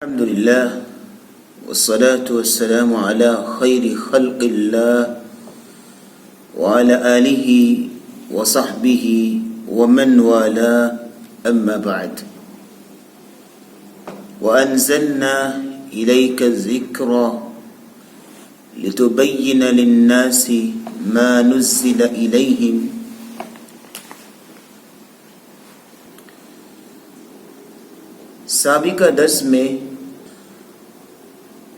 الحمد لله والصلاة والسلام على خير خلق الله وعلى آله وصحبه ومن والاه أما بعد وأنزلنا إليك الذكر لتبين للناس ما نزل إليهم سابقہ درس میں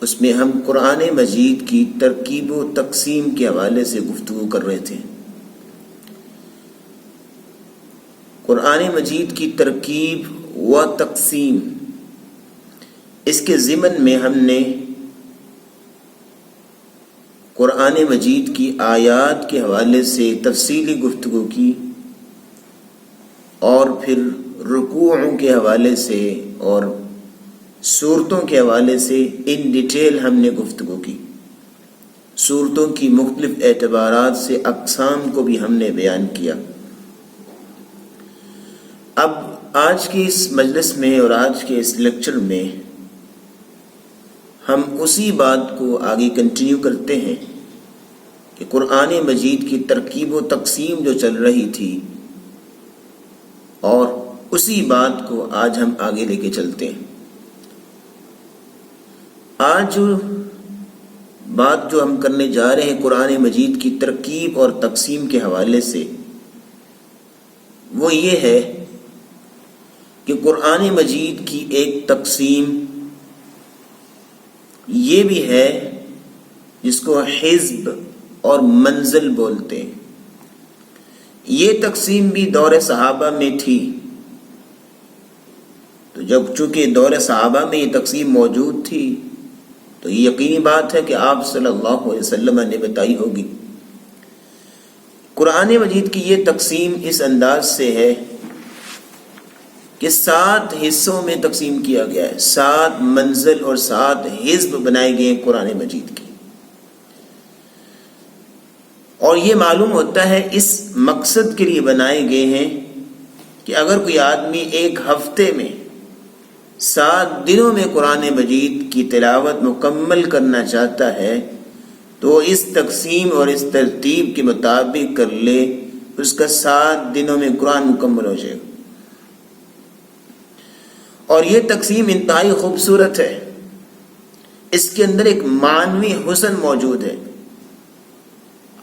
اس میں ہم قرآن مجید کی ترکیب و تقسیم کے حوالے سے گفتگو کر رہے تھے۔ قرآن مجید کی ترکیب و تقسیم، اس کے ضمن میں ہم نے قرآن مجید کی آیات کے حوالے سے تفصیلی گفتگو کی اور پھر رکوعوں کے حوالے سے اور سورتوں کے حوالے سے ان ڈیٹیل ہم نے گفتگو کی۔ سورتوں کی مختلف اعتبارات سے اقسام کو بھی ہم نے بیان کیا۔ اب آج کی اس مجلس میں اور آج کے اس لیکچر میں ہم اسی بات کو آگے کنٹینیو کرتے ہیں کہ قرآن مجید کی ترکیب و تقسیم جو چل رہی تھی اور اسی بات کو آج ہم آگے لے کے چلتے ہیں۔ آج جو بات جو ہم کرنے جا رہے ہیں قرآن مجید کی ترکیب اور تقسیم کے حوالے سے، وہ یہ ہے کہ قرآن مجید کی ایک تقسیم یہ بھی ہے جس کو حزب اور منزل بولتے ہیں۔ یہ تقسیم بھی دور صحابہ میں تھی، تو جب چونکہ دور صحابہ میں یہ تقسیم موجود تھی تو یہ یقینی بات ہے کہ آپ صلی اللہ علیہ وسلم نے بتائی ہوگی۔ قرآن مجید کی یہ تقسیم اس انداز سے ہے کہ 7 حصوں میں تقسیم کیا گیا ہے، 7 منزل اور 7 حزب بنائے گئے ہیں قرآن مجید کی۔ اور یہ معلوم ہوتا ہے اس مقصد کے لیے بنائے گئے ہیں کہ اگر کوئی آدمی ایک ہفتے میں 7 دنوں میں قرآن مجید کی تلاوت مکمل کرنا چاہتا ہے تو اس تقسیم اور اس ترتیب کے مطابق کر لے، اس کا 7 دنوں میں قرآن مکمل ہو جائے گا۔ اور یہ تقسیم انتہائی خوبصورت ہے، اس کے اندر ایک معنوی حسن موجود ہے۔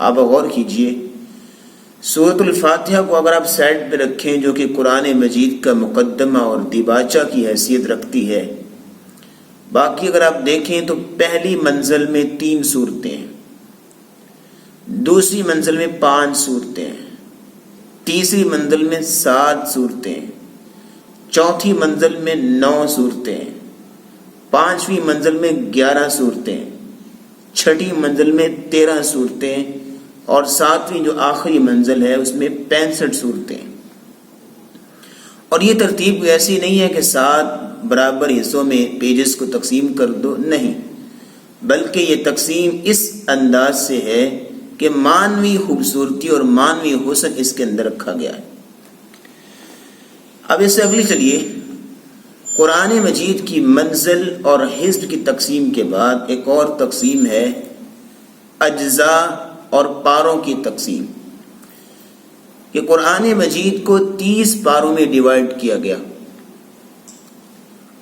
آپ غور کیجئے، سورۃ الفاتحہ کو اگر آپ سائڈ پہ رکھیں جو کہ قرآن مجید کا مقدمہ اور دیباچہ کی حیثیت رکھتی ہے، باقی اگر آپ دیکھیں تو پہلی منزل میں 3 سورتیں ہیں، دوسری منزل میں 5 سورتیں ہیں، تیسری منزل میں 7 سورتیں ہیں، چوتھی منزل میں 9 سورتیں ہیں، 5ویں منزل میں 11 سورتیں ہیں، چھٹی منزل میں 13 سورتیں ہیں، اور 7ویں جو آخری منزل ہے اس میں 65 صورتیں ہیں۔ اور یہ ترتیب ایسی نہیں ہے کہ 7 برابر حصوں میں پیجز کو تقسیم کر دو، نہیں، بلکہ یہ تقسیم اس انداز سے ہے کہ معنوی خوبصورتی اور معنوی حسن اس کے اندر رکھا گیا ہے۔ اب اس سے اگلی چلیے، قرآن مجید کی منزل اور حزب کی تقسیم کے بعد ایک اور تقسیم ہے اجزاء اور پاروں کی تقسیم، کہ قرآن مجید کو 30 پاروں میں ڈیوائڈ کیا گیا۔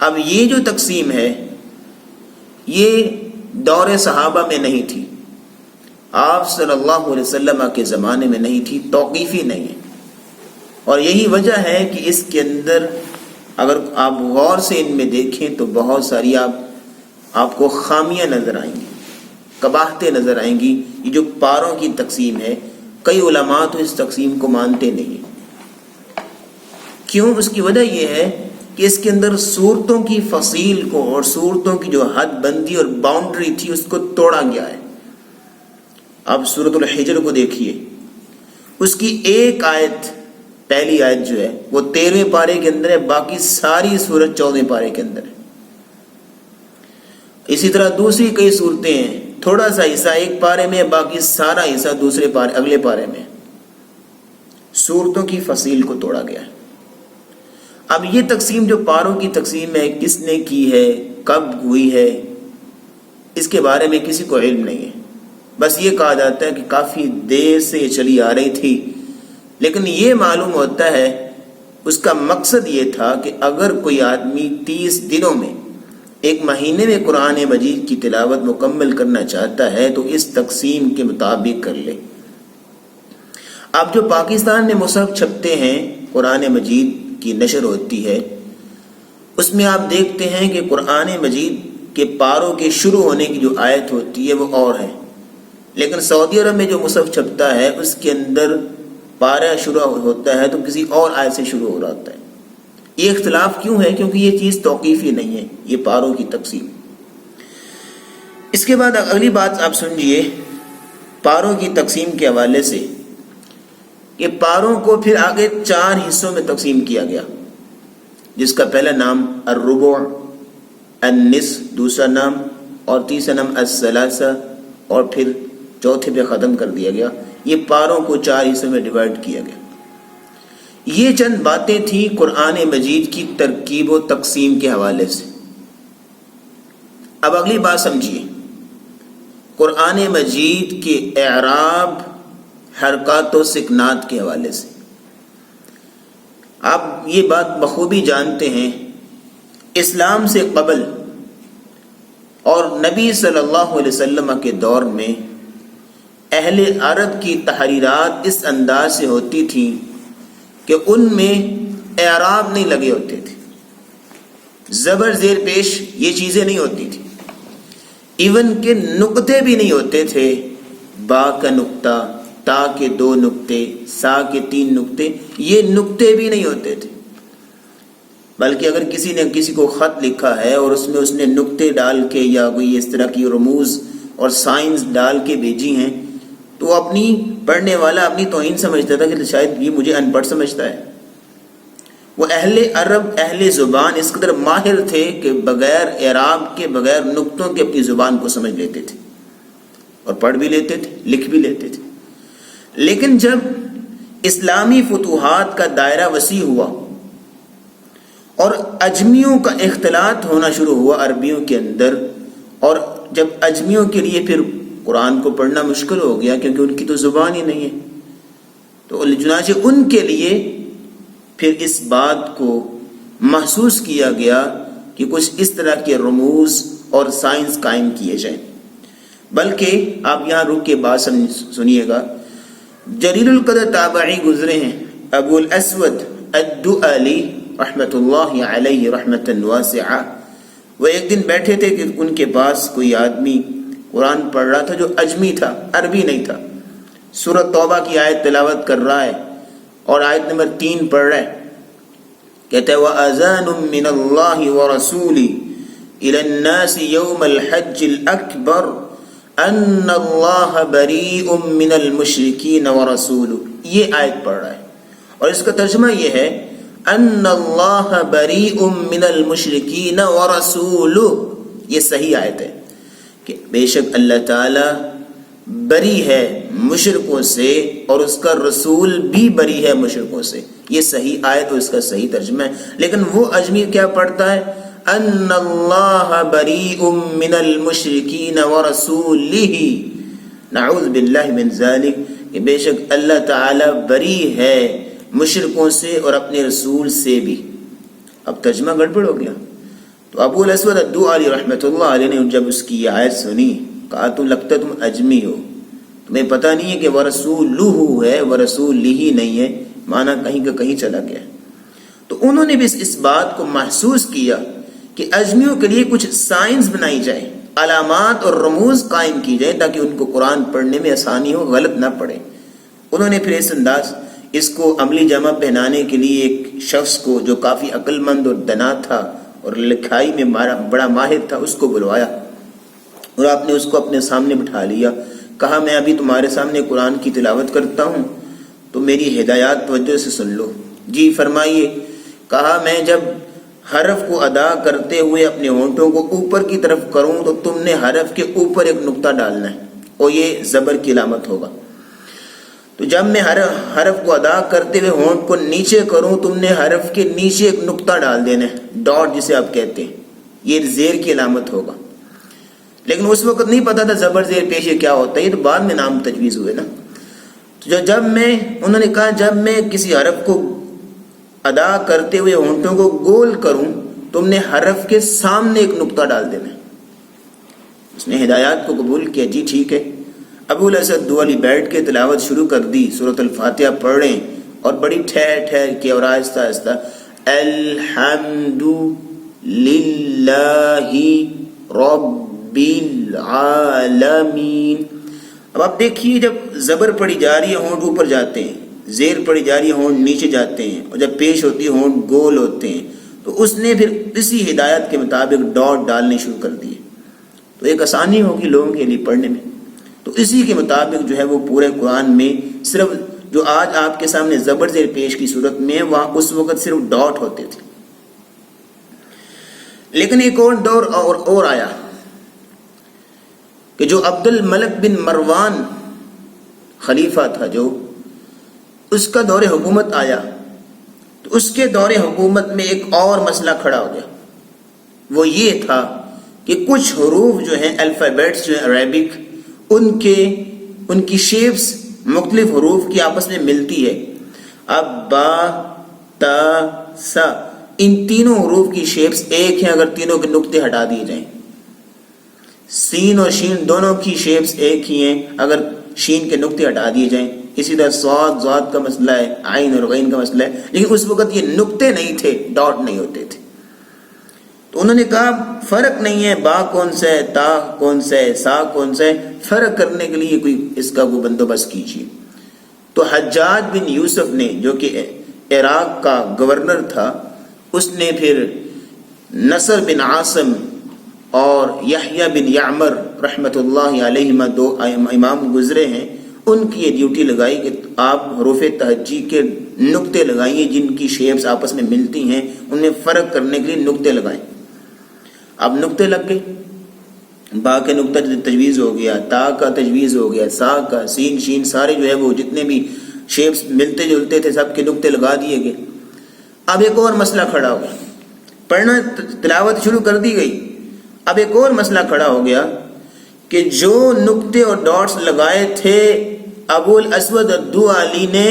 اب یہ جو تقسیم ہے یہ دور صحابہ میں نہیں تھی، آپ صلی اللہ علیہ وسلم کے زمانے میں نہیں تھی، توقیفی نہیں ہے۔ اور یہی وجہ ہے کہ اس کے اندر اگر آپ غور سے ان میں دیکھیں تو بہت ساری آپ کو خامیاں نظر آئیں گی، قباحتیں نظر آئیں گی۔ یہ جو پاروں کی تقسیم ہے، کئی علماء تو اس تقسیم کو مانتے نہیں ہیں۔ کیوں؟ اس کی وجہ یہ ہے کہ اس کے اندر صورتوں کی فصیل کو اور صورتوں کی جو حد بندی اور باؤنڈری تھی اس کو توڑا گیا ہے۔ اب سورۃ الحجر کو دیکھیے، اس کی ایک آیت، پہلی آیت جو ہے وہ 13ویں پارے کے اندر ہے، باقی ساری سورت 14ویں پارے کے اندر ہے۔ اسی طرح دوسری کئی صورتیں ہیں، تھوڑا سا حصہ ایک پارے میں، باقی سارا حصہ دوسرے پارے اگلے پارے میں۔ صورتوں کی فصیل کو توڑا گیا ہے۔ اب یہ تقسیم جو پاروں کی تقسیم ہے کس نے کی ہے، کب ہوئی ہے اس کے بارے میں کسی کو علم نہیں ہے. بس یہ کہا جاتا ہے کہ کافی دیر سے یہ چلی آ رہی تھی، لیکن یہ معلوم ہوتا ہے اس کا مقصد یہ تھا کہ اگر کوئی آدمی 30 دنوں میں ایک مہینے میں قرآن مجید کی تلاوت مکمل کرنا چاہتا ہے تو اس تقسیم کے مطابق کر لے. اب جو پاکستان میں مصحف چھپتے ہیں، قرآن مجید کی نشر ہوتی ہے، اس میں آپ دیکھتے ہیں کہ قرآن مجید کے پاروں کے شروع ہونے کی جو آیت ہوتی ہے وہ اور ہے، لیکن سعودی عرب میں جو مصحف چھپتا ہے اس کے اندر پارہ شروع ہوتا ہے تو کسی اور آیت سے شروع ہو رہا ہوتا ہے. یہ اختلاف کیوں ہے؟ کیونکہ یہ چیز توقیفی نہیں ہے، یہ پاروں کی تقسیم. اس کے بعد اگلی بات آپ سمجھیے پاروں کی تقسیم کے حوالے سے، کہ پاروں کو پھر آگے 4 حصوں میں تقسیم کیا گیا، جس کا پہلا نام الربع، النصف دوسرا نام، اور تیسرا نام الثلاثہ، اور پھر چوتھے پہ ختم کر دیا گیا. یہ پاروں کو 4 حصوں میں ڈیوائڈ کیا گیا. یہ چند باتیں تھیں قرآن مجید کی ترکیب و تقسیم کے حوالے سے. اب اگلی بات سمجھیے، قرآن مجید کے اعراب، حرکات و سکنات کے حوالے سے. آپ یہ بات بخوبی جانتے ہیں، اسلام سے قبل اور نبی صلی اللہ علیہ وسلم کے دور میں اہل عرب کی تحریرات اس انداز سے ہوتی تھیں کہ ان میں اعراب نہیں لگے ہوتے تھے، زبر زیر پیش یہ چیزیں نہیں ہوتی تھی، ایون کہ نقطے بھی نہیں ہوتے تھے. با کا نقطہ، تا کے 2 نقطے، سا کے 3 نقطے، یہ نقطے بھی نہیں ہوتے تھے. بلکہ اگر کسی نے کسی کو خط لکھا ہے اور اس نے نقطے ڈال کے یا کوئی اس طرح کی رموز اور سائنس ڈال کے بھیجی ہیں تو اپنی پڑھنے والا اپنی توہین سمجھتا تھا کہ شاید یہ مجھے ان پڑھ سمجھتا ہے. وہ اہل عرب، اہل زبان اس قدر ماہر تھے کہ بغیر اعراب کے، بغیر نقطوں کے اپنی زبان کو سمجھ لیتے تھے اور پڑھ بھی لیتے تھے، لکھ بھی لیتے تھے. لیکن جب اسلامی فتوحات کا دائرہ وسیع ہوا اور اجمیوں کا اختلاط ہونا شروع ہوا عربیوں کے اندر، اور جب اجمیوں کے لیے پھر قرآن کو پڑھنا مشکل ہو گیا کیونکہ ان کی تو زبان ہی نہیں ہے، تو چنانچہ ان کے لیے پھر اس بات کو محسوس کیا گیا کہ کچھ اس طرح کے رموز اور سائنس قائم کیے جائیں. بلکہ آپ یہاں رک کے بات سنیے گا. جلیل القدر تابعی گزرے ہیں ابو الاسود الدؤلی رحمۃ اللہ علیہ رحمۃ واسعہ. وہ ایک دن بیٹھے تھے کہ ان کے پاس کوئی آدمی قرآن پڑھ رہا تھا جو اجمی تھا، عربی نہیں تھا. سورۃ توبہ کی آیت تلاوت کر رہا ہے اور آیت نمبر 3 پڑھ رہا ہے. کہتا ہے وَأَذَانٌ مِّنَ اللَّهِ وَرَسُولِهِ إِلَى النَّاسِ يَوْمَ الْحَجِّ الْأَكْبَرِ أَنَّ اللَّهَ بَرِيءٌ مِّنَ الْمُشْرِكِينَ وَرَسُولُهُ. یہ آیت پڑھ رہا ہے اور اس کا ترجمہ یہ ہے أَنَّ اللَّهَ بَرِيءٌ مِّنَ الْمُشْرِكِينَ وَرَسُولُهُ. یہ صحیح آیت ہے کہ بے شک اللہ تعالی بری ہے مشرکوں سے اور اس کا رسول بھی بری ہے مشرکوں سے. یہ صحیح آیت اور اس کا صحیح ترجمہ ہے. لیکن وہ اجمی کیا پڑھتا ہے؟ ان اللہ بریء من المشرکین ورسولہ. نعوذ باللہ من ذلک، کہ بے شک اللہ تعالی بری ہے مشرکوں سے اور اپنے رسول سے بھی. اب ترجمہ گڑبڑ ہو گیا. تو ابو الاسود الدؤلی رحمۃ اللہ علیہ نے جب اس کی یہ آیت سنی، کہا تو لگتا ہے تم اجمی ہو، تمہیں پتہ نہیں ہے کہ ورسولہ ہے، ورسولہ نہیں ہے، معنی کہیں کا کہیں چلا گیا. تو انہوں نے بھی اس بات کو محسوس کیا کہ اجمیوں کے لیے کچھ سائنس بنائی جائے، علامات اور رموز قائم کی جائے تاکہ ان کو قرآن پڑھنے میں آسانی ہو، غلط نہ پڑھے. انہوں نے پھر اس کو عملی جامہ پہنانے کے لیے ایک شخص کو جو کافی عقل مند اور دنا تھا اور لکھائی میں بڑا ماہر تھا، اس کو بلوایا اور آپ نے اس کو اپنے سامنے بٹھا لیا. کہا میں ابھی تمہارے سامنے قرآن کی تلاوت کرتا ہوں تو میری ہدایات توجہ سے سن لو. جی فرمائیے. کہا میں جب حرف کو ادا کرتے ہوئے اپنے ہونٹوں کو اوپر کی طرف کروں تو تم نے حرف کے اوپر ایک نقطہ ڈالنا ہے اور یہ زبر کی علامت ہوگا. تو جب میں حرف کو ادا کرتے ہوئے ہونٹ کو نیچے کروں تم نے حرف کے نیچے ایک نقطہ ڈال دینا ہے، ڈاٹ جسے آپ کہتے ہیں. یہ زیر کی علامت ہوگا، لیکن اس وقت نہیں پتا تھا زبر زیر پیش کیا ہوتا ہے، یہ تو بعد میں نام تجویز ہوئے نا۔ تو انہوں نے کہا جب میں کسی حرف کو ادا کرتے ہوئے ہونٹوں کو گول کروں، تم نے حرف کے سامنے ایک نقطہ ڈال دینا ہے۔ اس نے ہدایات کو قبول کیا، جی ٹھیک ہے۔ ابو الاسد دوالی بیٹھ کے تلاوت شروع کر دی، سورۃ الفاتحہ پڑھ رہے ہیں اور بڑی ٹھہر ٹھہر کے اور آہستہ آہستہ الحمد للہ رب العالمین۔ اب آپ دیکھیے جب زبر پڑھی جا رہی ہے ہونٹ اوپر جاتے ہیں، زیر پڑھی جا رہی ہے ہونٹ نیچے جاتے ہیں، اور جب پیش ہوتی ہے ہونٹ گول ہوتے ہیں، تو اس نے پھر اسی ہدایت کے مطابق ڈاٹ ڈالنے شروع کر دیے، تو ایک آسانی ہوگی لوگوں کے لیے پڑھنے میں۔ تو اسی کے مطابق جو ہے وہ پورے قرآن میں صرف جو آج آپ کے سامنے زبر زیر پیش کی صورت میں ہے، وہاں اس وقت صرف ڈاٹ ہوتے تھے۔ لیکن ایک اور دور اور آیا کہ جو عبد الملک بن مروان خلیفہ تھا، جو اس کا دور حکومت آیا، تو اس کے دور حکومت میں ایک اور مسئلہ کھڑا ہو گیا۔ وہ یہ تھا کہ کچھ حروف جو ہیں الفابیٹس جو ہیں عربک، ان کی شیپس مختلف حروف کی آپس میں ملتی ہے۔ اب با تا سا، ان تینوں حروف کی شیپس ایک ہیں اگر تینوں کے نقطے ہٹا دیے جائیں۔ سین اور شین دونوں کی شیپس ایک ہی ہیں اگر شین کے نقطے ہٹا دیے جائیں۔ اسی طرح صاد ضاد کا مسئلہ ہے، عین اور غین کا مسئلہ ہے، لیکن اس وقت یہ نقطے نہیں تھے، ڈاٹ نہیں ہوتے تھے۔ تو انہوں نے کہا فرق نہیں ہے، با کون سا ہے، تا کون سا ہے، سا کون سا ہے، فرق کرنے کے لیے اس کا کوئی بندوبست کیجیے۔ تو حجاج بن یوسف نے، جو کہ عراق کا گورنر تھا، اس نے پھر نصر بن عاصم اور یحییٰ بن یعمر رحمۃ اللہ علیہما، دو امام گزرے ہیں، ان کی یہ ڈیوٹی لگائی کہ آپ حروف تہجی کے نقطے لگائیے، جن کی شیپس آپس میں ملتی ہیں ان میں فرق کرنے کے لیے نقطے لگائیں۔ اب نقطے لگ گئے، با کے نقطہ تجویز ہو گیا، تا کا تجویز ہو گیا، سا کا، سین شین سارے جو ہے وہ جتنے بھی شیپس ملتے جلتے تھے سب کے نقطے لگا دیے گئے۔ اب ایک اور مسئلہ کھڑا ہو گیا، پڑھنا تلاوت شروع کر دی گئی، اب ایک اور مسئلہ کھڑا ہو گیا کہ جو نقطے اور ڈاٹس لگائے تھے ابو الاسود الدؤلی نے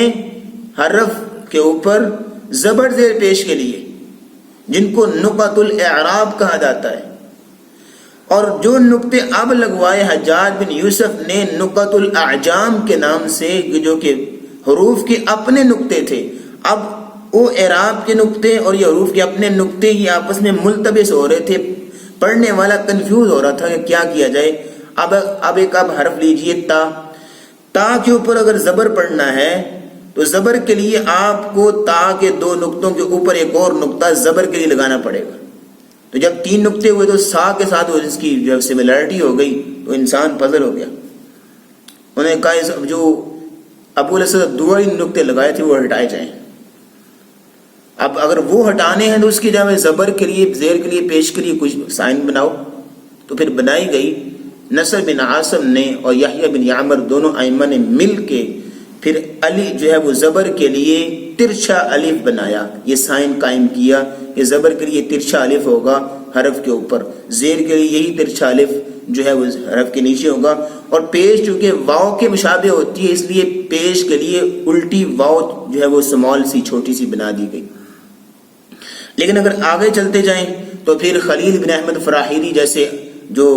حرف کے اوپر زبر زیر پیش کے لیے، جن کو نقط الاعراب کہا جاتا ہے، اور جو نقطے اب لگوائے حجاج بن یوسف نے نقط الاعجام کے نام سے، جو کہ حروف کے اپنے نقطے تھے، اب وہ اعراب کے نقطے اور یہ حروف کے اپنے نقطے ہی آپس میں ملتبس ہو رہے تھے۔ پڑھنے والا کنفیوز ہو رہا تھا کہ کیا کیا جائے۔ اب ایک حرف لیجئے تا، تا کے اوپر اگر زبر پڑھنا ہے تو زبر کے لیے آپ کو تا کے دو نقطوں کے اوپر ایک اور نقطہ زبر کے لیے لگانا پڑے گا۔ تو جب تین نقطے ہوئے تو سا کے ساتھ اس کی جب سملیرٹی ہو گئی تو انسان پزل ہو گیا۔ انہوں نے کہا جو ابو الاسد دؤلی نقطے لگائے تھے وہ ہٹائے جائیں۔ اب اگر وہ ہٹانے ہیں تو اس کی جگہ زبر کے لیے، زیر کے لیے پیش کے لیے کچھ سائن بناؤ، تو پھر بنائی گئی۔ نصر بن عاصم نے اور یحییٰ بن یعمر دونوں ائمہ نے مل کے پھر علی جو ہے وہ زبر کے لیے ترچھا الف بنایا، یہ سائن قائم کیا کہ زبر کے لیے ترچھا الف ہوگا حرف کے اوپر، زیر کے لیے یہی ترچھا الف جو ہے وہ حرف کے نیچے ہوگا، اور پیش چونکہ واو کے مشابہ ہوتی ہے اس لیے پیش کے لیے الٹی واو جو ہے وہ سمال سی چھوٹی سی بنا دی گئی۔ لیکن اگر آگے چلتے جائیں تو پھر خلیل بن احمد فراہیری جیسے جو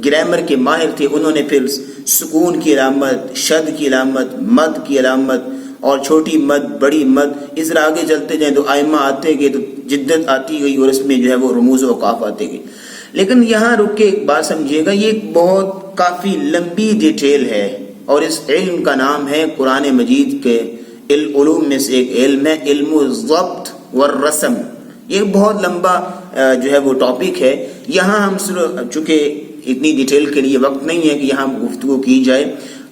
گرامر کے ماہر تھے، انہوں نے پھر سکون کی علامت، شد کی علامت، مد کی علامت، اور چھوٹی مد، بڑی مد، اس طرح آگے چلتے جائیں تو آئمہ آتے گئے تو جدت آتی گئی اور اس میں جو ہے وہ رموز و اوقاف آتے گئے۔ لیکن یہاں رک کے ایک بات سمجھیے گا، یہ ایک بہت کافی لمبی ڈیٹیل ہے، اور اس علم کا نام ہے قرآن مجید کے علوم میں سے ایک علم ہے علم الضبط والرسم۔ یہ بہت لمبا جو ہے وہ ٹاپک ہے، یہاں ہم چونکہ اتنی ڈیٹیل کے لیے وقت نہیں ہے کہ یہاں گفتگو کی جائے۔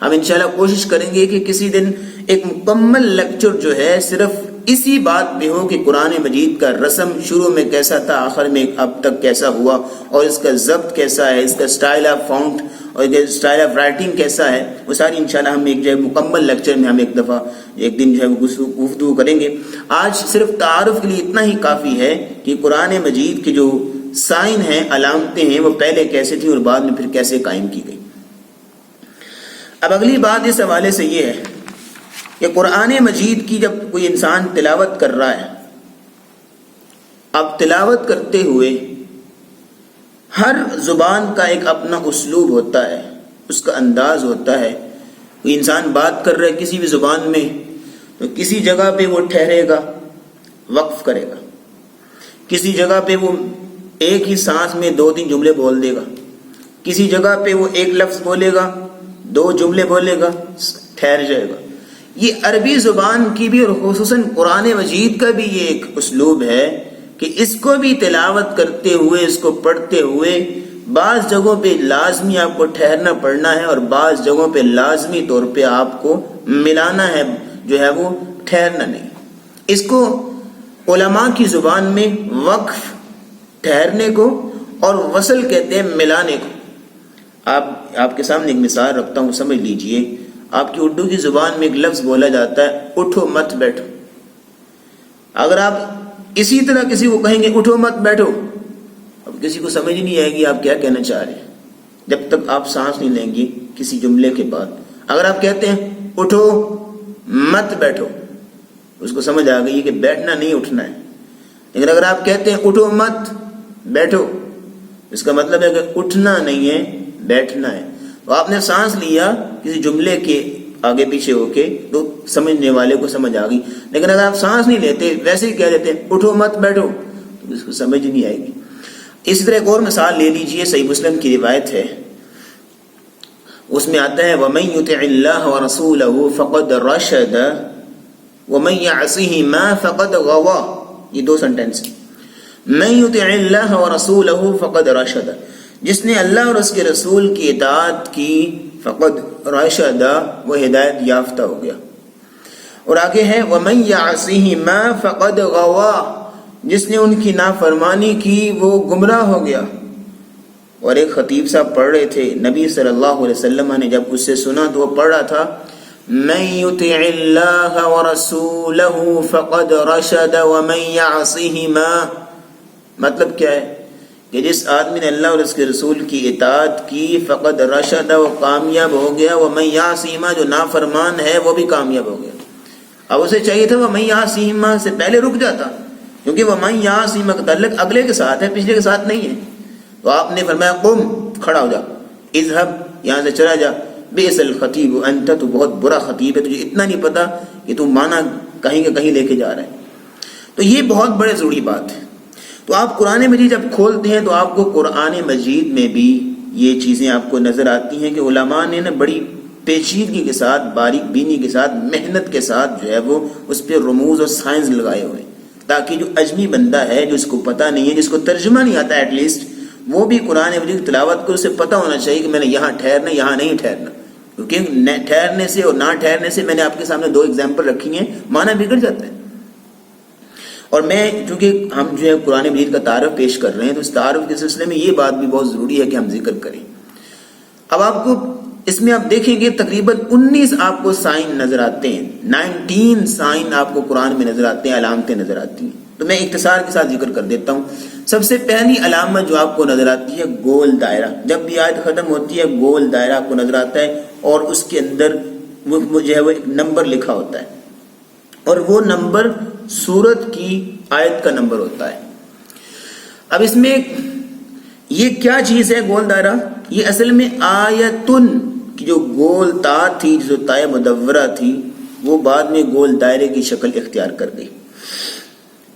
ہم انشاءاللہ کوشش کریں گے کہ کسی دن ایک مکمل لیکچر جو ہے صرف اسی بات پہ ہو کہ قرآن مجید کا رسم شروع میں کیسا تھا، آخر میں اب تک کیسا ہوا، اور اس کا ضبط کیسا ہے، اس کا اسٹائل آف فونٹ اور اسٹائل آف رائٹنگ کیسا ہے، وہ ساری انشاءاللہ ہم ایک جو ہے مکمل لیکچر میں ہم ایک دن جو ہے گفتگو کریں گے۔ آج صرف تعارف کے لیے اتنا ہی کافی ہے کہ قرآن مجید کے جو سائن ہیں، علامتیں ہیں، وہ پہلے کیسے تھیں اور بعد میں پھر کیسے قائم کی گئی۔ اب اگلی بات اس حوالے سے یہ ہے کہ قرآن مجید کی جب کوئی انسان تلاوت کر رہا ہے، اب تلاوت کرتے ہوئے ہر زبان کا ایک اپنا اسلوب ہوتا ہے، اس کا انداز ہوتا ہے۔ کوئی انسان بات کر رہا ہے کسی بھی زبان میں تو کسی جگہ پہ وہ ٹھہرے گا، وقف کرے گا، کسی جگہ پہ وہ ایک ہی سانس میں 2-3 جملے بول دے گا، کسی جگہ پہ وہ ایک لفظ بولے گا، 2 جملے بولے گا، ٹھہر جائے گا۔ یہ عربی زبان کی بھی اور خصوصاً قرآن مجید کا بھی یہ ایک اسلوب ہے کہ اس کو بھی تلاوت کرتے ہوئے، اس کو پڑھتے ہوئے بعض جگہوں پہ لازمی آپ کو ٹھہرنا پڑنا ہے اور بعض جگہوں پہ لازمی طور پہ آپ کو ملانا ہے، جو ہے وہ ٹھہرنا نہیں۔ اس کو علماء کی زبان میں وقف ٹھہرنے کو اور وصل کہتے ہیں ملانے کو۔ آپ کے سامنے ایک مثال رکھتا ہوں، سمجھ لیجئے۔ آپ کی اردو کی زبان میں ایک لفظ بولا جاتا ہے، اٹھو مت بیٹھو۔ اگر آپ اسی طرح کسی کو کہیں گے اٹھو مت بیٹھو، اب کسی کو سمجھ نہیں آئے گی آپ کیا کہنا چاہ رہے ہیں جب تک آپ سانس نہیں لیں گے کسی جملے کے بعد۔ اگر آپ کہتے ہیں اٹھو مت بیٹھو، اس کو سمجھ آ گئی کہ بیٹھنا نہیں اٹھنا ہے۔ لیکن اگر آپ کہتے ہیں اٹھو مت بیٹھو، اس کا مطلب ہے کہ اٹھنا نہیں ہے، بیٹھنا ہے۔ تو آپ نے سانس لیا کسی جملے کے آگے پیچھے ہو کے تو سمجھنے والے کو سمجھ آ گئی، لیکن اگر آپ سانس نہیں لیتے ویسے ہی کہہ دیتے اٹھو مت بیٹھو تو اس کو سمجھ نہیں آئے گی۔ اسی طرح ایک اور مثال لے لیجئے، صحیح مسلم کی روایت ہے، اس میں آتا ہے وَمَن يُطِعِ اللَّهَ وَرَسُولَهُ فَقَدْ رَشَدَ وَمَن يَعْصِهِمَا فَقَدْ غَوَىٰ۔ یہ 2 سنٹینس ہیں۔ مَن يُطِعِ اللَّهَ وَرَسُولَهُ فَقَدْ رَشَدَ، جس نے اللہ اور اس کے رسول کی اطاعت کی، فقد رشد، وہ ہدایت یافتہ ہو گیا۔ اور آگے ہے وَمَن يَعْصِهِمَا فَقَدْ غَوَىٰ، جس نے ان کی نافرمانی کی وہ گمراہ ہو گیا۔ اور ایک خطیب صاحب پڑھ رہے تھے، نبی صلی اللہ علیہ وسلم نے جب اس سے سنا تو وہ پڑھ رہا تھا مَن يُطِعِ اللَّهَ وَرَسُولَهُ فَقَدْ رَشَدَ وَمَن يَعْصِهِمَا۔ مطلب کیا ہے کہ جس آدمی نے اللہ اور اس کے رسول کی اطاعت کی، فقد رشد، وہ کامیاب ہو گیا، وَمَن يَعْصِهِمَا، جو نافرمان ہے وہ بھی کامیاب ہو گیا۔ اب اسے چاہیے تھا وَمَن يَعْصِهِمَا سے پہلے رک جاتا، کیونکہ وَمَن يَعْصِهِمَا کا تعلق اگلے کے ساتھ ہے، پچھلے کے ساتھ نہیں ہے۔ تو آپ نے فرمایا قم، کھڑا ہو جا، اذهب، یہاں سے چلا جا، بئس الخطیب انت، تو بہت برا خطیب ہے، تجھے اتنا نہیں پتا کہ تو مانا کہیں کہ کہیں لے کے جا رہا ہے۔ تو یہ بہت بڑے ضروری بات ہے۔ تو آپ قرآن مجید جب کھولتے ہیں تو آپ کو قرآن مجید میں بھی یہ چیزیں آپ کو نظر آتی ہیں کہ علماء نے نا بڑی پیچیدگی کے ساتھ، باریک بینی کے ساتھ، محنت کے ساتھ جو ہے وہ اس پہ رموز اور سائنس لگائے ہوئے ہیں، تاکہ جو اجمی بندہ ہے، جو اس کو پتہ نہیں ہے، جس کو ترجمہ نہیں آتا ایٹ لیسٹ، وہ بھی قرآن مجید کی تلاوت کو اسے پتہ ہونا چاہیے کہ میں نے یہاں ٹھہرنا، یہاں نہیں ٹھہرنا۔ کیونکہ ٹھہرنے سے اور نہ ٹھہرنے سے، میں نے آپ کے سامنے 2 ایگزامپل رکھی ہیں، معنی بگڑ جاتا ہے۔ اور میں چونکہ ہم جو ہے قرآن مجید کا تعارف پیش کر رہے ہیں تو اس تعارف کے سلسلے میں یہ بات بھی بہت ضروری ہے کہ ہم ذکر کریں۔ اب آپ کو اس میں آپ دیکھیں گے تقریباً 19 آپ کو سائن نظر آتے ہیں، 19 سائن آپ کو قرآن میں نظر آتے ہیں، علامتیں نظر آتی ہیں۔ تو میں اختصار کے ساتھ ذکر کر دیتا ہوں۔ سب سے پہلی علامت جو آپ کو نظر آتی ہے گول دائرہ، جب بھی آیت ختم ہوتی ہے گول دائرہ آپ کو نظر آتا ہے، اور اس کے اندر وہ جو ہے وہ ایک نمبر لکھا ہوتا ہے، اور وہ نمبر سورت کی آیت کا نمبر ہوتا ہے۔ اب اس میں یہ کیا چیز ہے گول دائرہ؟ یہ اصل میں آیتن کی جو گول تا تھی، جو تائے مدورہ تھی، وہ بعد میں گول دائرے کی شکل اختیار کر گئی،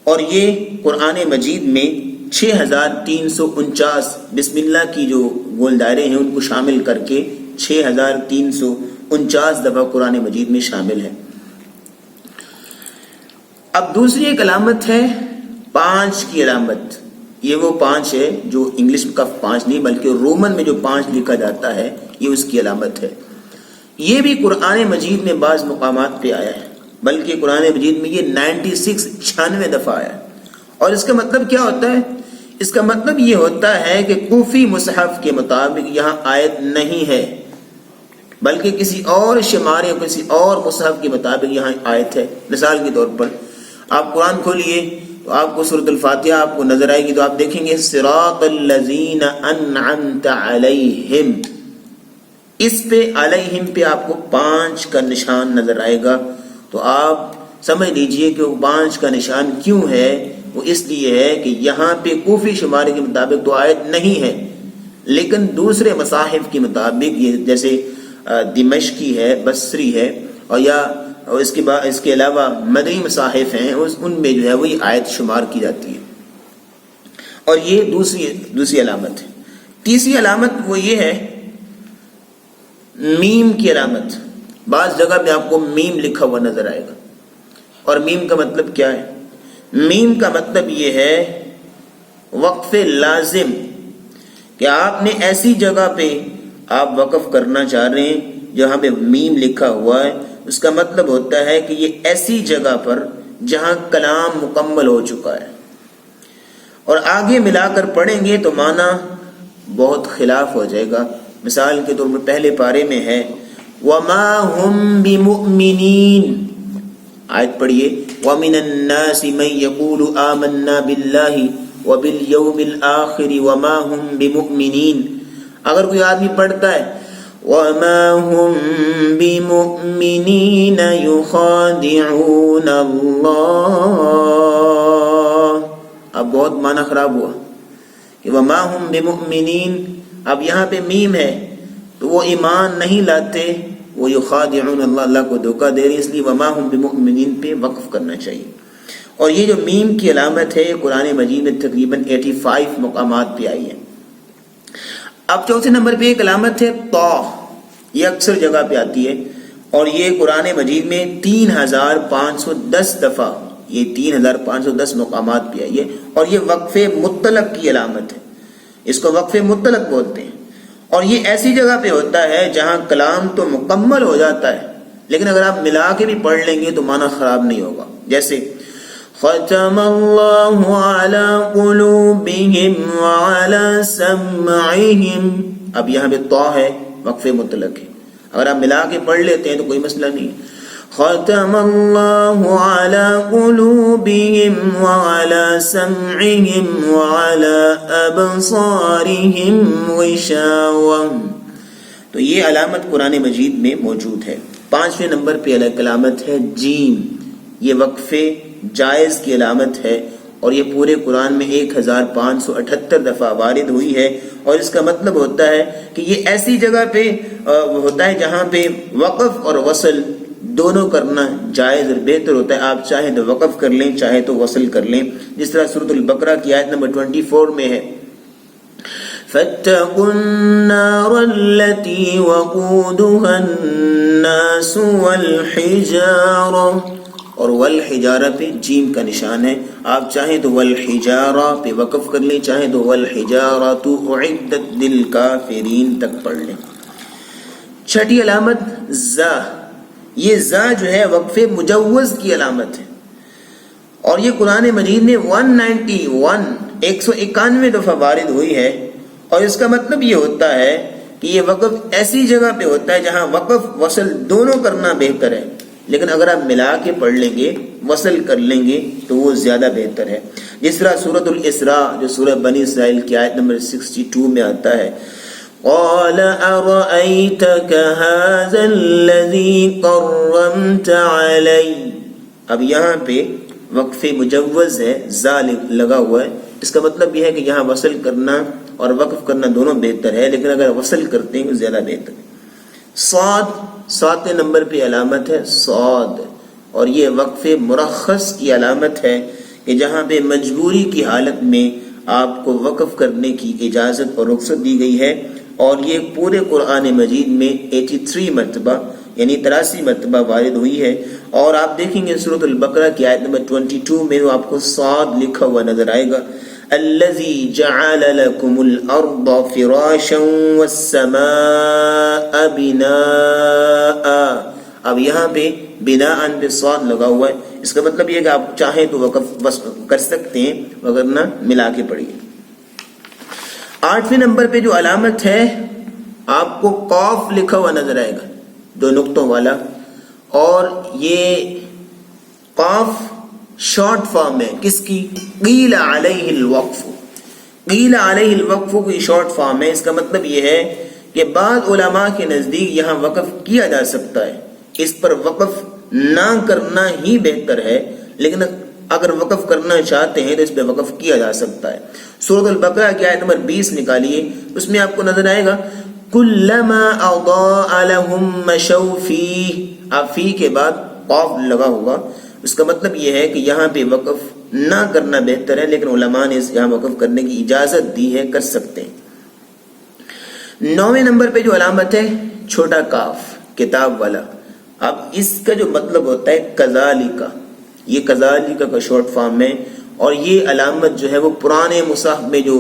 اور یہ قرآن مجید میں 6349 بسم اللہ کی جو گول دائرے ہیں ان کو شامل کر کے 6349 دفعہ قرآن مجید میں شامل ہے۔ اب دوسری ایک علامت ہے 5 کی علامت۔ یہ وہ 5 ہے جو انگلش کا 5 نہیں بلکہ رومن میں جو 5 لکھا جاتا ہے، یہ اس کی علامت ہے۔ یہ بھی قرآن مجید میں بعض مقامات پہ آیا ہے، بلکہ قرآن مجید میں یہ 96 دفعہ آیا ہے۔ اور اس کا مطلب کیا ہوتا ہے؟ اس کا مطلب یہ ہوتا ہے کہ کوفی مصحف کے مطابق یہاں آیت نہیں ہے، بلکہ کسی اور شمارے، کسی اور مصحف کے مطابق یہاں آیت ہے۔ مثال کے طور پر آپ قرآن کھولیے تو آپ کو سورۃ الفاتحہ آپ کو نظر آئے گی تو آپ دیکھیں گے صراط الذین انعمت علیہم، اس پہ علیہم پہ آپ کو 5 کا نشان نظر آئے گا. تو آپ سمجھ لیجئے کہ وہ 5 کا نشان کیوں ہے. وہ اس لیے ہے کہ یہاں پہ کوفی شمارے کے مطابق تو آیت نہیں ہے، لیکن دوسرے مصاحف کے مطابق یہ جیسے دمشقی ہے، بصری ہے، اور یا اس کے علاوہ مدنی مصاحف ہیں، ان میں جو ہے وہی آیت شمار کی جاتی ہے. اور یہ دوسری علامت ہے. تیسری علامت وہ یہ ہے میم کی علامت. بعض جگہ پہ آپ کو میم لکھا ہوا نظر آئے گا. اور میم کا مطلب کیا ہے؟ میم کا مطلب یہ ہے وقف لازم، کہ آپ نے ایسی جگہ پہ آپ وقف کرنا چاہ رہے ہیں جہاں پہ میم لکھا ہوا ہے. اس کا مطلب ہوتا ہے کہ یہ ایسی جگہ پر جہاں کلام مکمل ہو چکا ہے. اور آگے ملا کر پڑھیں گے تو معنی بہت خلاف ہو جائے گا. مثال کے طور پر پہلے پارے میں ہے وَمَا هُمْ بِمُؤْمِنِينَ، آیت پڑھیے وَمِنَ النَّاسِ مَن يَقُولُ آمَنَّا بِاللَّهِ وَبِالْيَوْمِ الْآخِرِ وَمَا هُمْ بِمُؤْمِنِينَ. اگر کوئی آدمی پڑھتا ہے وَمَا هُمْ بِمُؤْمِنِينَ يُخَادِعُونَ اللَّهَ، اب بہت معنی خراب ہوا کہ وَمَا هُمْ بِمُؤْمِنِينَ. اب یہاں پہ میم ہے تو وہ ایمان نہیں لاتے، وہ یخادعون اللہ، اللہ کو دھوکہ دے رہے، اس لیے وما ہم بمؤمنین پہ وقف کرنا چاہیے. اور یہ جو میم کی علامت ہے قرآن مجید میں تقریباً 85 مقامات پہ آئی ہے. اب چوتھے نمبر پہ ایک علامت ہے طا، یہ اکثر جگہ پہ آتی ہے اور یہ قرآن مجید میں 3510 دفعہ، یہ 3510 مقامات پہ آئی ہے. اور یہ وقف مطلق کی علامت ہے، اس کو وقف مطلق بولتے ہیں. اور یہ ایسی جگہ پہ ہوتا ہے جہاں کلام تو مکمل ہو جاتا ہے، لیکن اگر آپ ملا کے بھی پڑھ لیں گے تو معنی خراب نہیں ہوگا. جیسے ختم اللہ علی قلوبہم وعلی سمعہم، اب یہاں پہ طا ہے، وقف مطلق ہے. اگر آپ ملا کے پڑھ لیتے ہیں تو کوئی مسئلہ نہیں. ختم اللہ علی قلوبہم وعلی سمعہم وعلی ابصارہم غشاوہ. تو یہ علامت قرآن مجید میں موجود ہے. 5ویں نمبر پہ علامت ہے جیم، یہ وقف جائز کی علامت ہے اور یہ پورے قرآن میں 1578 دفعہ وارد ہوئی ہے. اور اس کا مطلب ہوتا ہے کہ یہ ایسی جگہ پہ ہوتا ہے جہاں پہ وقف اور وصل دونوں کرنا جائز اور بہتر ہوتا ہے. آپ چاہیں تو وقف کر لیں، چاہے تو وصل کر لیں، جس طرح سورۃ البقرہ کی آیت نمبر 24 میں ہے فَاتَّقُوا النَّارَ الَّتِي وَقُودُهَا النَّاسُ وَالْحِجَارَةُ. اور والحجارہ پہ جیم کا نشان ہے. آپ چاہیں تو والحجارہ پہ وقف کر لیں، چاہیں تو والحجارۃ اعدت للکافرین تک پڑھ لیں. چھٹی علامت زا، یہ زا جو ہے وقف مجوز کی علامت ہے اور یہ قرآن مجید میں 191 دفعہ وارد ہوئی ہے. اور اس کا مطلب یہ ہوتا ہے کہ یہ وقف ایسی جگہ پہ ہوتا ہے جہاں وقف وصل دونوں کرنا بہتر ہے، لیکن اگر آپ ملا کے پڑھ لیں گے، وصل کر لیں گے تو وہ زیادہ بہتر ہے. جس طرح سورۃ الاسراء جو سورہ بنی اسرائیل کی آیت نمبر 62 میں آتا ہے قال ارأيتك هذا الذي قرمت علي. اب یہاں پہ وقف مجوز ہے، زا لگا ہوا ہے. اس کا مطلب یہ ہے کہ یہاں وصل کرنا اور وقف کرنا دونوں بہتر ہے، لیکن اگر وصل کرتے ہیں تو زیادہ بہتر ہے. صاد، 7ویں نمبر پہ علامت ہے صاد اور یہ وقف مرخص کی علامت ہے کہ جہاں پہ مجبوری کی حالت میں آپ کو وقف کرنے کی اجازت اور رخصت دی گئی ہے. اور یہ پورے قرآن مجید میں 83 مرتبہ یعنی 83 مرتبہ وارد ہوئی ہے. اور آپ دیکھیں گے سورۃ البقرہ کی آیت نمبر 22 میں آپ کو صاد لکھا ہوا نظر آئے گا الذی جعل لکم الارض فراشا والسماء بناء. اب یہاں پہ بناء پہ صاد لگا ہوا ہے. اس کا مطلب یہ ہے کہ آپ چاہیں تو وقف کر سکتے ہیں، وگرنہ ملا کے پڑھیے. 8ویں نمبر پہ جو علامت ہے آپ کو قاف لکھا ہوا نظر آئے گا، 2 نقطوں والا. اور یہ قاف شارٹ فارم ہے کس کی؟ قیل علیہ الوقف. قیل علیہ الوقف کوئی شارٹ فارم ہے. اس کا مطلب یہ ہے کہ بعض علماء کے نزدیک یہاں وقف کیا جا سکتا ہے، اس پر وقف نہ کرنا ہی بہتر ہے، لیکن اگر وقف کرنا چاہتے ہیں تو اس پہ وقف کیا جا سکتا ہے. سورۃ البقرہ کی آیت نمبر 20 نکالیے، اس میں آپ کو نظر آئے گا کلما اضاء لهم مشوا فیہ. اب فی کے بعد قاف لگا ہوگا، اس کا مطلب یہ ہے کہ یہاں پہ وقف نہ کرنا بہتر ہے، لیکن علماء نے یہاں وقف کرنے کی اجازت دی ہے، کر سکتے ہیں. 9ویں نمبر پہ جو علامت ہے چھوٹا کاف، کتاب والا. اب اس کا جو مطلب ہوتا ہے کذالک، یہ کذالک کا شارٹ فارم ہے، اور یہ علامت جو ہے وہ پرانے مصحف میں جو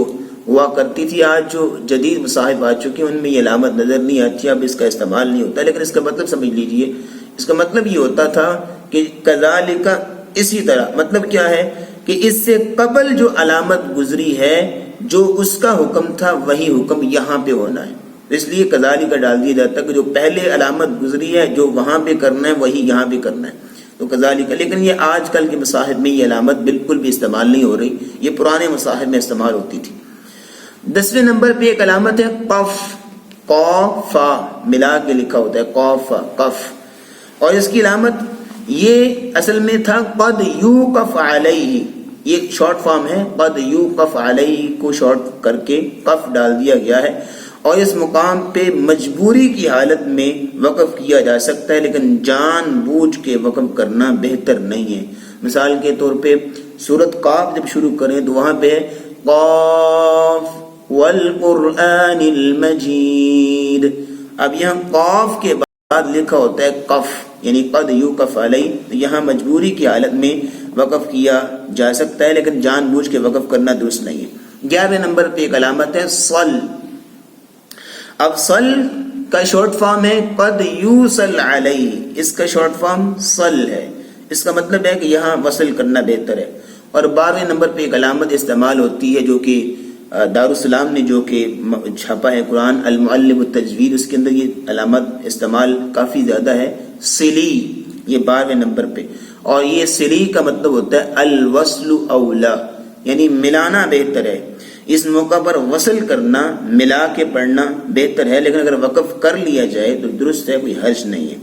ہوا کرتی تھی، آج جو جدید مصاحف آ چکے ہیں ان میں یہ علامت نظر نہیں آتی، اب اس کا استعمال نہیں ہوتا. لیکن اس کا مطلب سمجھ لیجئے، اس کا مطلب یہ ہوتا تھا کہ کذالک اسی طرح. مطلب کیا ہے کہ اس سے قبل جو علامت گزری ہے، جو اس کا حکم تھا وہی حکم یہاں پہ ہونا ہے. اس لیے کذالک ڈال دیا جاتا ہے کہ جو پہلے علامت گزری ہے جو وہاں پہ کرنا ہے وہی یہاں پہ کرنا ہے، تو کذالک. لیکن یہ آج کل کے مصاحف میں یہ علامت بالکل بھی استعمال نہیں ہو رہی، یہ پرانے مصاحف میں استعمال ہوتی تھی. 10ویں نمبر پہ ایک علامت ہے قف، قاف فا ملا کے لکھا ہوتا ہے، قاف قف، اور اس کی علامت یہ اصل میں تھا قد یوقف علیہ. یہ شارٹ فارم ہے، قد یوقف علیہ کو شارٹ کر کے قف ڈال دیا گیا ہے، اور اس مقام پہ مجبوری کی حالت میں وقف کیا جا سکتا ہے، لیکن جان بوجھ کے وقف کرنا بہتر نہیں ہے. مثال کے طور پہ سورۃ قاف جب شروع کریں تو وہاں پہ قاف والقرآن المجید. اب یہاں قاف کے بعد لکھا ہوتا ہے قف، یعنی قد یوقف علیہ، تو یہاں مجبوری کی حالت میں وقف کیا جا سکتا ہے، لیکن جان بوجھ کے وقف کرنا درست نہیں ہے. 11ویں نمبر پہ ایک علامت ہے صل. اب صل کا شارٹ فارم ہے قد یوصل علیہ، اس کا شارٹ فارم صل ہے. اس کا مطلب ہے کہ یہاں وصل کرنا بہتر ہے. اور 12ویں نمبر پہ ایک علامت استعمال ہوتی ہے جو کہ دارالسلام نے جو کہ چھاپا ہے قرآن المعلم التجوید، اس کے اندر یہ علامت استعمال کافی زیادہ ہے، سلی. یہ 12ویں نمبر پہ، اور یہ سلی کا مطلب ہوتا ہے الوصل اولا، یعنی ملانا بہتر ہے. اس موقع پر وصل کرنا، ملا کے پڑھنا بہتر ہے، لیکن اگر وقف کر لیا جائے تو درست ہے، کوئی حرج نہیں ہے.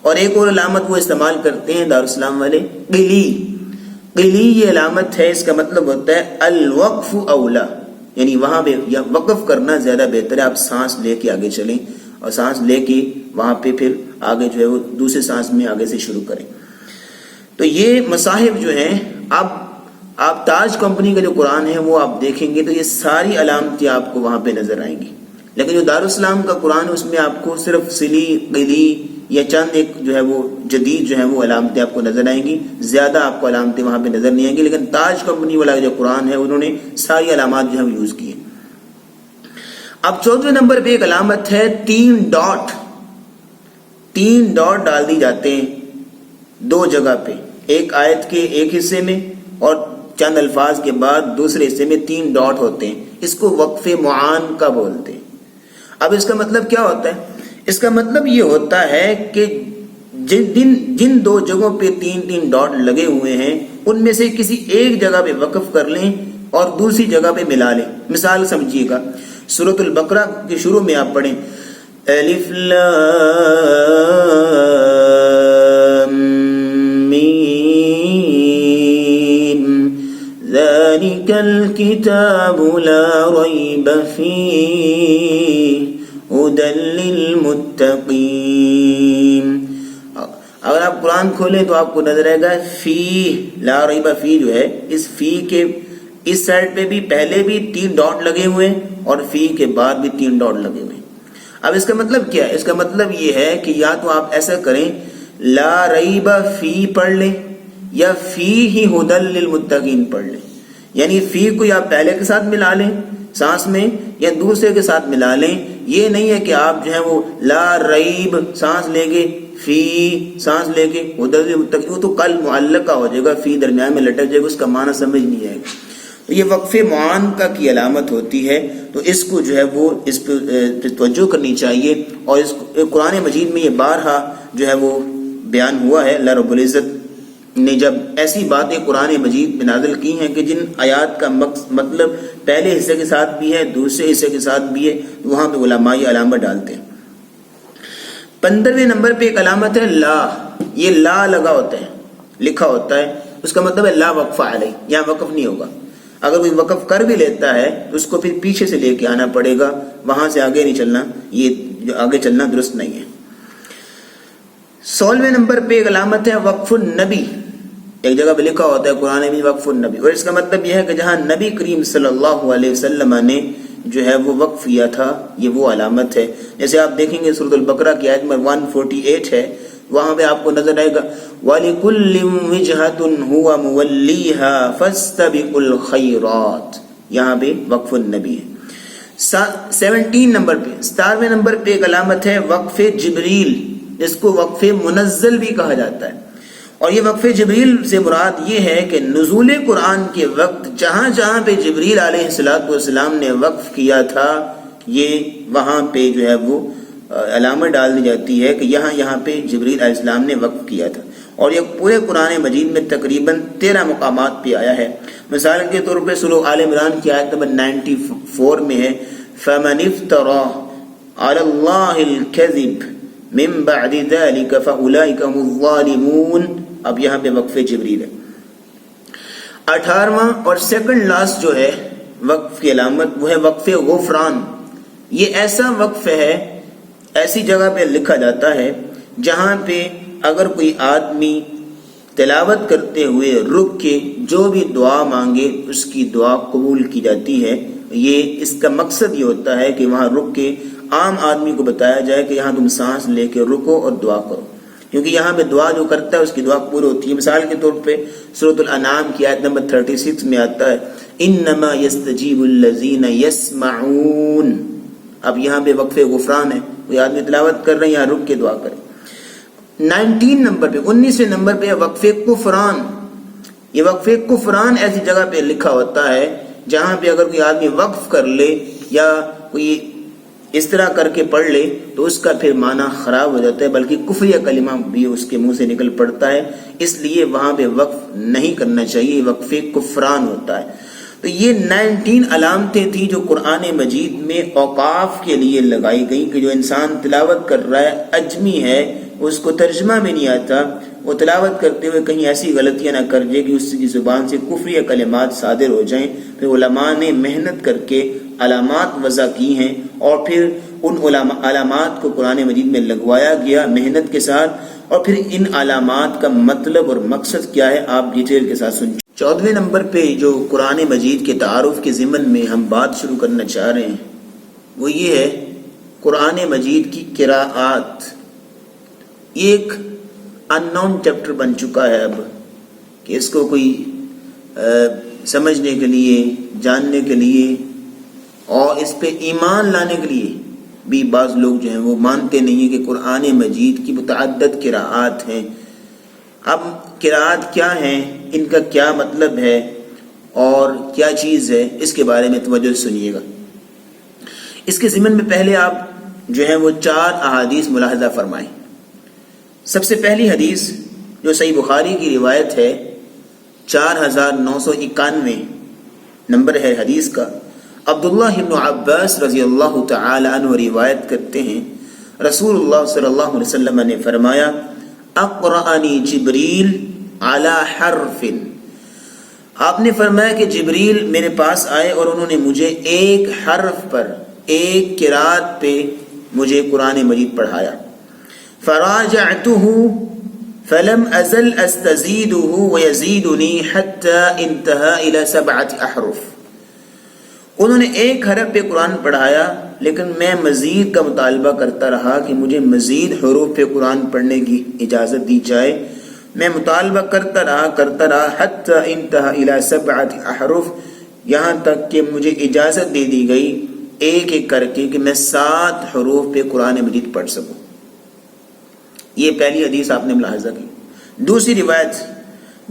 اور ایک اور علامت وہ استعمال کرتے ہیں دارالسلام والے، قلی. قلی یہ علامت ہے، اس کا مطلب ہوتا ہے الوقف اولا، یعنی وہاں پہ وقف کرنا زیادہ بہتر ہے. آپ سانس لے کے آگے چلیں، اور سانس لے کے وہاں پہ پھر آگے جو ہے وہ دوسرے سانس میں آگے سے شروع کریں. تو یہ مصاحف جو ہیں، اب آپ تاج کمپنی کا جو قرآن ہے وہ آپ دیکھیں گے تو یہ ساری علامتیں آپ کو وہاں پہ نظر آئیں گی. لیکن جو دارالسلام کا قرآن ہے اس میں آپ کو صرف سلی، قلی یا چند ایک جو ہے وہ جدید جو ہے وہ علامتیں آپ کو نظر آئیں گی، زیادہ آپ کو علامتیں وہاں پہ نظر نہیں آئیں گی. لیکن تاج کمپنی والا جو قرآن ہے انہوں نے ساری علامات جو ہے وہ یوز کی ہیں. اب 14ویں نمبر پہ ایک علامت ہے 3 ڈاٹ. 3 ڈاٹ ڈال دی جاتے ہیں 2 جگہ پہ، ایک آیت کے ایک حصے میں اور چند الفاظ کے بعد دوسرے حصے میں 3 ڈاٹ ہوتے ہیں. اس کو وقف معان کا بولتے ہیں. اب اس کا مطلب کیا ہوتا ہے؟ اس کا مطلب یہ ہوتا ہے کہ جن 2 جگہوں پہ 3 ڈاٹ لگے ہوئے ہیں ان میں سے کسی ایک جگہ پہ وقف کر لیں اور دوسری جگہ پہ ملا لیں. مثال سمجھیے گا، سورۃ البقرہ کے شروع میں آپ پڑھیں الف لام میم ذالک الکتاب لا ریب فیہ ہدی للمتقین. اگر آپ قرآن کھولیں تو آپ کو نظر آئے گا فی، لا ریب فی جو ہے، اس فی کے اس سائڈ پہ بھی پہلے بھی 3 ڈاٹ لگے ہوئے ہیں اور فی کے بعد بھی 3 ڈاٹ لگے ہوئے ہیں. اب اس کا مطلب کیا ہے؟ اس کا مطلب یہ ہے کہ یا تو آپ ایسا کریں لا ریب فی پڑھ لیں یا فی ہی ہدی للمتقین پڑھ لیں. یعنی فی کو یا پہلے کے ساتھ ملا لیں سانس میں یا دوسرے کے ساتھ ملا لیں. یہ نہیں ہے کہ آپ جو ہے وہ لا ریب سانس لے کے فی سانس لے کے ہدی للمتقین، وہ تو کل معلقہ ہو جائے گا، فی درمیان میں لٹک جائے گا، اس کا معنی سمجھ نہیں آئے گا. تو یہ وقف معانقہ کی علامت ہوتی ہے، تو اس کو جو ہے وہ اس پہ توجہ کرنی چاہیے. اور اس قرآن مجید میں یہ بارہا جو ہے وہ بیان ہوا ہے. اللہ رب العزت نے جب ایسی باتیں قرآن مجید میں نازل کی ہیں کہ جن آیات کا مطلب پہلے حصے کے ساتھ بھی ہے دوسرے حصے کے ساتھ بھی ہے، تو وہاں پہ علماء علامت ڈالتے ہیں۔ 15ویں نمبر پہ ایک علامت ہے لا۔ یہ لا لگا ہوتا ہے، لکھا ہوتا ہے، اس کا مطلب ہے لا وقف علیہ، یہاں وقف نہیں ہوگا۔ اگر کوئی وقف کر بھی لیتا ہے تو اس کو پھر پیچھے سے لے کے آنا پڑے گا، وہاں سے آگے نہیں چلنا، یہ جو آگے چلنا درست نہیں ہے۔ 16ویں نمبر پہ ایک علامت ہے وقف النبی۔ ایک جگہ پہ لکھا ہوتا ہے قرآن میں وقف النبی، اور اس کا مطلب یہ ہے کہ جہاں نبی کریم صلی اللہ علیہ وسلم نے جو ہے وہ وقف کیا تھا، یہ وہ علامت ہے۔ جیسے آپ دیکھیں گے سورۃ البقرہ کی آیت نمبر 148 ہے، وہاں پہ آپ کو نظر آئے گا وَلِكُلٍّ وِجْهَةٌ هُوَ مُوَلِّيهَا فَاسْتَبِقُوا الْخَيْرَاتِ، یہاں پہ وقف النبی ہے۔ 17 نمبر پہ 17ویں نمبر پہ ایک علامت ہے وقف جبریل، جس کو وقف منزل بھی کہا جاتا ہے، اور یہ وقف جبریل سے مراد یہ ہے کہ نزول قرآن کے وقت جہاں جہاں پہ جبریل علیہ السلام نے وقف کیا تھا، یہ وہاں پہ جو ہے وہ علامت ڈال دی جاتی ہے کہ یہاں پہ جبریل علیہ السلام نے وقف کیا تھا، اور یہ پورے قرآن مجید میں تقریباً 13 مقامات پہ آیا ہے۔ مثال کے طور پہ سورہ آل عمران کی آیت نمبر 94 میں ہے فَمَنِ افْتَرَى عَلَى اللَّهِ الْكَذِبَ مِن بَعْدِ ذَلِكَ فَأُولَئِكَ هُمُ الظَّالِمُونَ، اب یہاں پہ وقف جبریل ہے۔ 18واں اور سیکنڈ لاسٹ جو ہے وقف کی علامت، وہ ہے وقف غفران۔ یہ ایسا وقف ہے، ایسی جگہ پہ لکھا جاتا ہے جہاں پہ اگر کوئی آدمی تلاوت کرتے ہوئے رک کے جو بھی دعا مانگے اس کی دعا قبول کی جاتی ہے۔ یہ اس کا مقصد یہ ہوتا ہے کہ وہاں رک کے عام آدمی کو بتایا جائے کہ یہاں تم سانس لے کے رکو اور دعا کرو، کیونکہ یہاں پہ دعا جو کرتا ہے اس کی دعا قبول ہوتی ہے۔ مثال کے طور پہ سورۃ الانعام کی آیت نمبر 36 میں آتا ہے انما یستجیب الذین یسمعون، اب یہاں پہ وقف غفران ہے، کوئی آدمی تلاوت کر رہے ہیں یہاں رک کے دعا کرے۔ 19 نمبر پہ 19ویں نمبر پہ وقف کفران۔ یہ وقف کفران ایسی جگہ پہ لکھا ہوتا ہے جہاں پہ اگر کوئی آدمی وقف کر لے یا کوئی اس طرح کر کے پڑھ لے تو اس کا پھر معنی خراب ہو جاتا ہے، بلکہ کفریہ کلمہ بھی اس کے منہ سے نکل پڑتا ہے، اس لیے وہاں پہ وقف نہیں کرنا چاہیے، وقف کفران ہوتا ہے۔ تو یہ 19 علامتیں تھیں جو قرآن مجید میں اوقاف کے لیے لگائی گئی کہ جو انسان تلاوت کر رہا ہے اجمی ہے، اس کو ترجمہ بھی نہیں آتا، وہ تلاوت کرتے ہوئے کہیں ایسی غلطیاں نہ کر جائے کہ اس کی زبان سے کفری کلمات صادر ہو جائیں۔ پھر علماء نے محنت کر کے علامات وضع کی ہیں، اور پھر ان علامات کو قرآن مجید میں لگوایا گیا محنت کے ساتھ، اور پھر ان علامات کا مطلب اور مقصد کیا ہے آپ ڈیٹیل کے ساتھ سن۔ 14ویں نمبر پہ جو قرآن مجید کے تعارف کے ضمن میں ہم بات شروع کرنا چاہ رہے ہیں وہ یہ ہے قرآن مجید کی قراءات۔ یہ ایک ان نون چیپٹر بن چکا ہے اب، کہ اس کو کوئی سمجھنے کے لیے، جاننے کے لیے اور اس پہ ایمان لانے کے لیے بھی بعض لوگ جو ہیں وہ مانتے نہیں ہیں کہ قرآن مجید کی متعدد قراءات ہیں۔ اب قراءات کیا ہیں، ان کا کیا مطلب ہے اور کیا چیز ہے، اس کے بارے میں توجہ سنیے گا۔ اس کے ضمن میں پہلے آپ جو ہے وہ 4 احادیث ملاحظہ فرمائیں۔ سب سے پہلی حدیث جو صحیح بخاری کی روایت ہے 4991 نمبر ہے حدیث کا، عبداللہ بن عباس رضی اللہ تعالی عنہ روایت کرتے ہیں رسول اللہ صلی اللہ علیہ وسلم نے فرمایا اقرأنی جبریل علی حرف، آپ نے فرمایا کہ جبریل میرے پاس آئے اور انہوں نے مجھے ایک حرف پر، ایک قرات پہ مجھے قرآن مجید پڑھایا۔ فراجعته فلم ازل استزيده ويزيدني حتى انتهى الى 7 احرف، انہوں نے ایک حرف پہ قرآن پڑھایا لیکن میں مزید کا مطالبہ کرتا رہا کہ مجھے مزید حروف پہ قرآن پڑھنے کی اجازت دی جائے، میں مطالبہ کرتا رہا حتی انتہا الی 7 احرف، یہاں تک کہ مجھے اجازت دے دی گئی ایک ایک کر کے کہ میں 7 حروف پہ قرآن مجید پڑھ سکوں۔ یہ پہلی حدیث آپ نے ملاحظہ کی۔ دوسری روایت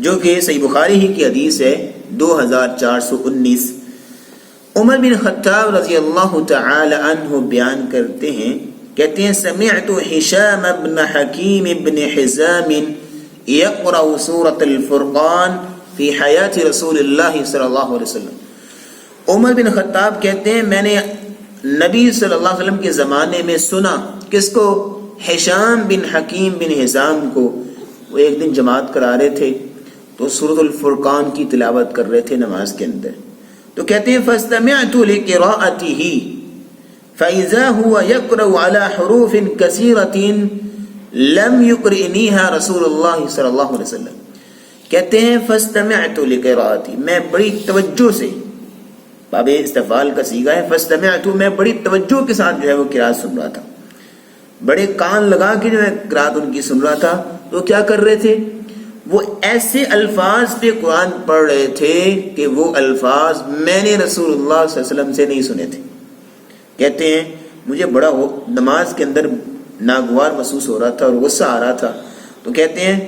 جو کہ صحیح بخاری ہی کی حدیث ہے 2419، عمر بن خطاب رضی اللہ تعالی عنہ بیان کرتے ہیں، کہتے ہیں سمعت هشام بن حکیم بن حزام یقرأ سورۃ الفرقان فی حیات رسول اللہ صلی اللہ علیہ وسلم۔ عمر بن خطاب کہتے ہیں میں نے نبی صلی اللہ علیہ وسلم کے زمانے میں سنا، کس کو؟ ہشام بن حکیم بن حزام کو۔ وہ ایک دن جماعت کرا رہے تھے تو سورۃ الفرقان کی تلاوت کر رہے تھے نماز کے اندر، تو کہتے ہیں فاستمعت لقراءته فاذا هو يقرأ على حروف كثيرة لم يقرئنيها رسول اللہ صلی اللہ علیہ وسلم۔ کہتے ہیں فاستمعت لقراءته، میں بڑی توجہ سے، باب استفعال کا صیغہ ہے فاستمعت، میں بڑی توجہ کے ساتھ جو ہے وہ قرات سن رہا تھا، بڑے کان لگا کے جو ہے قرات ان کی سن رہا تھا۔ تو کیا کر رہے تھے؟ وہ ایسے الفاظ پہ قرآن پڑھ رہے تھے کہ وہ الفاظ میں نے رسول اللہ صلی اللہ علیہ وسلم سے نہیں سنے تھے۔ کہتے ہیں مجھے بڑا نماز کے اندر ناگوار محسوس ہو رہا تھا اور غصہ آ رہا تھا، تو کہتے ہیں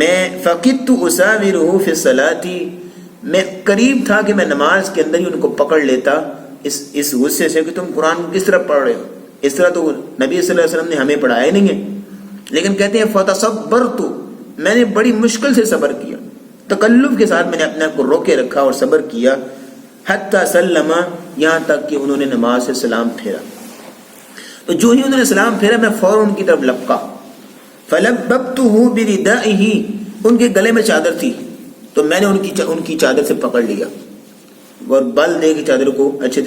میں فقدت اساورہ فی الصلاۃ، میں قریب تھا کہ میں نماز کے اندر ہی ان کو پکڑ لیتا اس غصے سے کہ تم قرآن کس طرح پڑھ رہے ہو، اس طرح تو نبی صلی اللہ علیہ وسلم نے ہمیں پڑھایا ہی نہیں ہے۔ لیکن کہتے ہیں فتصبرت، میں نے بڑی مشکل سے صبر کیا، تکلف کے ساتھ میں نے اپنے آپ کو روکے رکھا اور صبر کیا، حتی سلم، یہاں تک کہ انہوں نے نماز سے سلام پھیرا۔ تو جو ہی انہوں نے سلام پھیرا میں فوراً ان کی طرف لپکا، فلببتہ بردائہ، ان کے گلے میں چادر تھی تو میں نے ان کی چادر سے پکڑ لیا اور بل دے کے چادر کو اچھے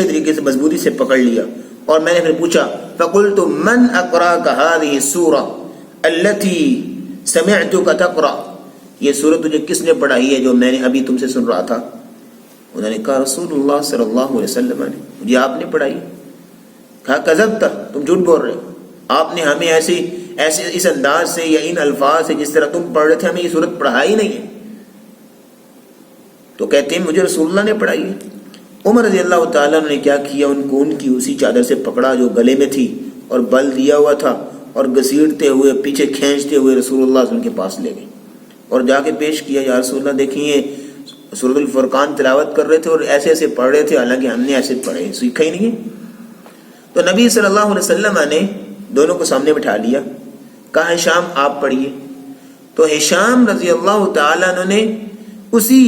طریقے سے مضبوطی سے پکڑ لیا، اور میں نے پھر پوچھا فقلت من اقراک هذه السورة التي سمعتك تقرأ، یہ سورت تجھے کس نے پڑھائی ہے جو میں نے ابھی تم سے سن رہا تھا؟ انہوں نے کہا رسول اللہ صلی اللہ علیہ وسلم نے، مجھے آپ نے پڑھائی۔ کہا کذبت، تم جھوٹ بول رہے ہو، آپ نے ہمیں ایسے اس انداز سے یا ان الفاظ سے جس طرح تم پڑھ رہے تھے ہمیں یہ سورت پڑھائی نہیں ہے۔ تو کہتے ہیں مجھے رسول اللہ نے پڑھائی ہے۔ عمر رضی اللہ تعالیٰ نے کیا کیا، ان کو ان کی اسی چادر سے پکڑا جو گلے میں تھی اور بل دیا ہوا تھا، اور گھسیٹتے ہوئے پیچھے کھینچتے ہوئے رسول اللہ صلی اللہ علیہ وسلم کے پاس لے گئے اور جا کے پیش کیا، یا رسول اللہ دیکھیں یہ سورۃ الفرقان تلاوت کر رہے تھے اور ایسے ایسے پڑھ رہے تھے، حالانکہ ہم نے ایسے پڑھے سیکھا ہی نہیں ہے۔ تو نبی صلی اللہ علیہ وسلم نے دونوں کو سامنے بٹھا لیا، کہا ہشام آپ پڑھیے۔ تو ہشام رضی اللہ تعالیٰ عنہ نے اسی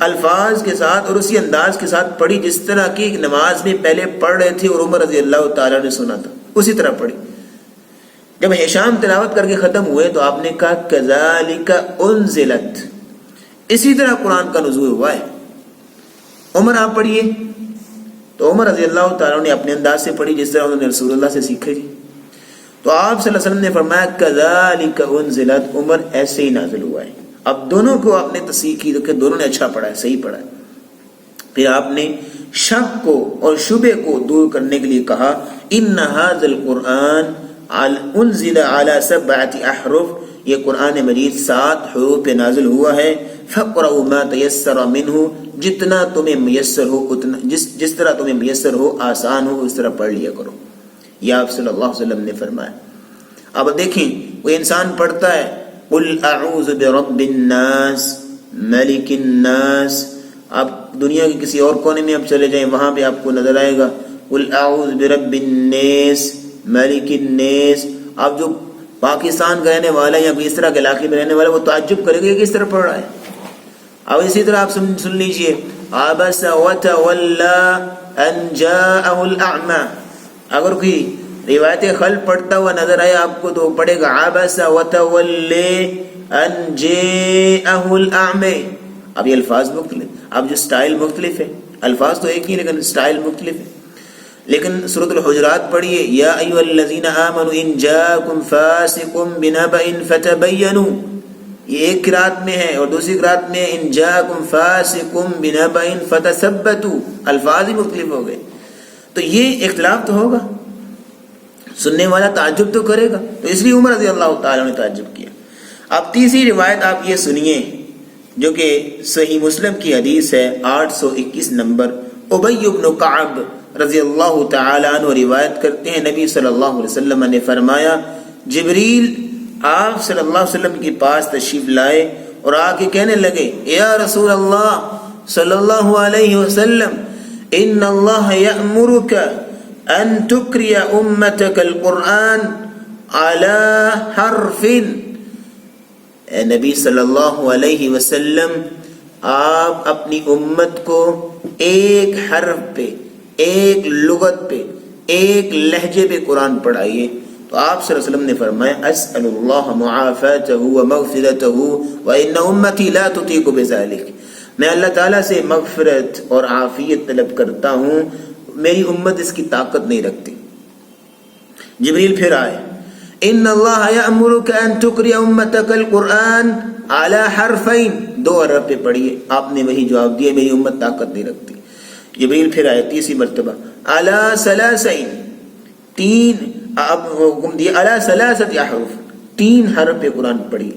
الفاظ کے ساتھ اور اسی انداز کے ساتھ پڑھی جس طرح کی نماز میں پہلے پڑھ رہے تھے اور عمر رضی اللہ تعالیٰ نے سنا تھا، اسی طرح پڑھی۔ جب ہشام تلاوت کر کے ختم ہوئے تو آپ نے کہا کذالک انزلت، اسی طرح قرآن کا نزول ہوا ہے، عمر آپ پڑھیے۔ تو عمر رضی اللہ تعالیٰ نے اپنے انداز سے پڑھی جس طرح انہوں نے رسول اللہ سے سیکھی تھی۔ تو آپ صلی اللہ علیہ وسلم نے فرمایا کذالک انزلت، عمر ایسے ہی نازل ہوا ہے۔ اب دونوں کو آپ نے تصحیح کی کہ دونوں نے اچھا پڑھا ہے، صحیح پڑھا ہے۔ پھر آپ نے شک کو اور شبے کو دور کرنے کے لیے کہا ان ھذا القرآن انزل علی 7 احرف، یہ قرآن مجید 7 حروف پہ نازل ہوا ہے، فقرؤوا ما تیسر منہ، جتنا تمہیں میسر ہو اتنا، جس طرح تمہیں میسر ہو، آسان ہو، اس طرح پڑھ لیا کرو، یہ آپ صلی اللہ علیہ وسلم نے فرمایا۔ اب دیکھیں وہ انسان پڑھتا ہے قل اعوذ برب الناس ملک الناس، آپ دنیا کے کسی اور کونے میں آپ چلے جائیں وہاں پہ آپ کو نظر آئے گا قل اعوذ برب الناس ملک الناس۔ آپ جو پاکستان کا رہنے والا یا کوئی اس طرح کے علاقے میں رہنے والا وہ تعجب کرے گا کہ کس طرح پڑھ رہا ہے۔ اب اسی طرح آپ سن لیجئے عبس وتولى ان جاءه الاعمى، اگر کوئی روایت خلف پڑھتا ہوا نظر آیا آپ کو تو پڑھے گا عبس وتولى ان جاءه الاعمى۔ اب یہ الفاظ مختلف، اب جو سٹائل مختلف ہے، الفاظ تو ایک ہی لیکن سٹائل مختلف ہے۔ لیکن سورۃ الحجرات پڑھیے یا ایھا الذین آمنوا ان جاءکم فاسق بنبأ فتبینوا، یہ ایک قرات میں ہے، اور دوسری قرات میں ان جاءکم فاسق بنبأ فتثبتوا، الفاظ ہی مختلف ہو گئے۔ تو یہ اختلاف تو ہوگا، سننے والا تعجب تو کرے گا، تو اس لیے عمر رضی اللہ تعالیٰ نے تعجب کیا۔ اب تیسری روایت آپ یہ سنیے جو کہ صحیح مسلم کی حدیث ہے 821 نمبر، ابی بن کعب رضی اللہ تعالیٰ عنہ روایت کرتے ہیں نبی صلی اللہ علیہ وسلم نے فرمایا جبریل آپ صلی اللہ علیہ وسلم کے پاس تشریف لائے اور آ کے کہنے لگے یا رسول اللہ صلی اللہ علیہ وسلم ان اللہ یأمرک ان تقرئ امتک القرآن على حرف اے نبی صلی اللہ علیہ وسلم آپ اپنی امت کو ایک حرف پہ، ایک لغت پہ، ایک لہجے پہ قرآن پڑھائیے. تو آپ صلی اللہ علیہ وسلم نے فرمایا اسأل اللہ معافاتہ ومغفرتہ وان امتی لا تطیق بذلک، میں اللہ تعالیٰ سے مغفرت اور عافیت طلب کرتا ہوں، میری امت اس کی طاقت نہیں رکھتی. جبریل پھر آئے ان اللہ یأمرک ان تقرئ امتک القرآن علی حرفین، 2 حرف پہ پڑھیے. آپ نے وہی جواب دیا میری امت طاقت نہیں رکھتی. جبریل پھر آئے تیسری مرتبہ علی ثلاثین، 3 اب حکم دیا علی ثلاثۃ احرف، 3 حرف پہ قرآن پڑھی.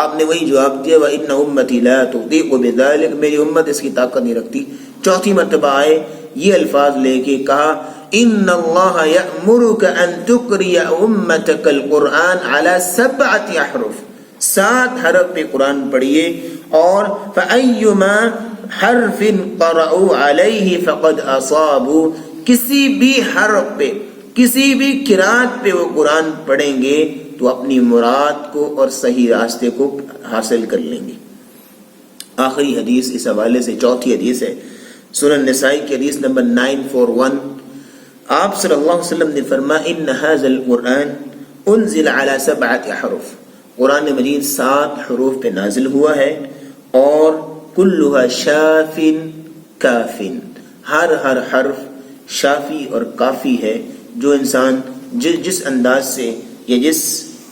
آپ نے وہی جواب دیا وَإِنَّ أُمَّتِي لَا تُطِيقُ بِذَلِكَ، میری امت اس کی طاقت نہیں رکھتی. چوتھی مرتبہ آئے یہ الفاظ لے کے کہا ان اللہ یأمرک ان تقرئ امتک القرآن علی 7 احرف، 7 حرف پہ قرآن پڑھیے. اور فَأَيُّمَا حَرْفٍ قَرَأُوا عَلَيْهِ فَقَدْ أَصَابُوا، کسی بھی حرف پہ، کسی بھی قرات پہ وہ قرآن پڑھیں گے تو اپنی مراد کو اور صحیح راستے کو حاصل کر لیں گے. آخری حدیث اس حوالے سے، چوتھی حدیث ہے سنن نسائی کی حدیث نمبر 941. آپ صلی اللہ علیہ وسلم نے فرمایا ان ھذا القرآن انزل علی 7 احرف، قرآن مجید 7 حروف پہ نازل ہوا ہے. اور کلھا شاف کاف، ہر حرف شافی اور کافی ہے، جو انسان جس انداز سے یا جس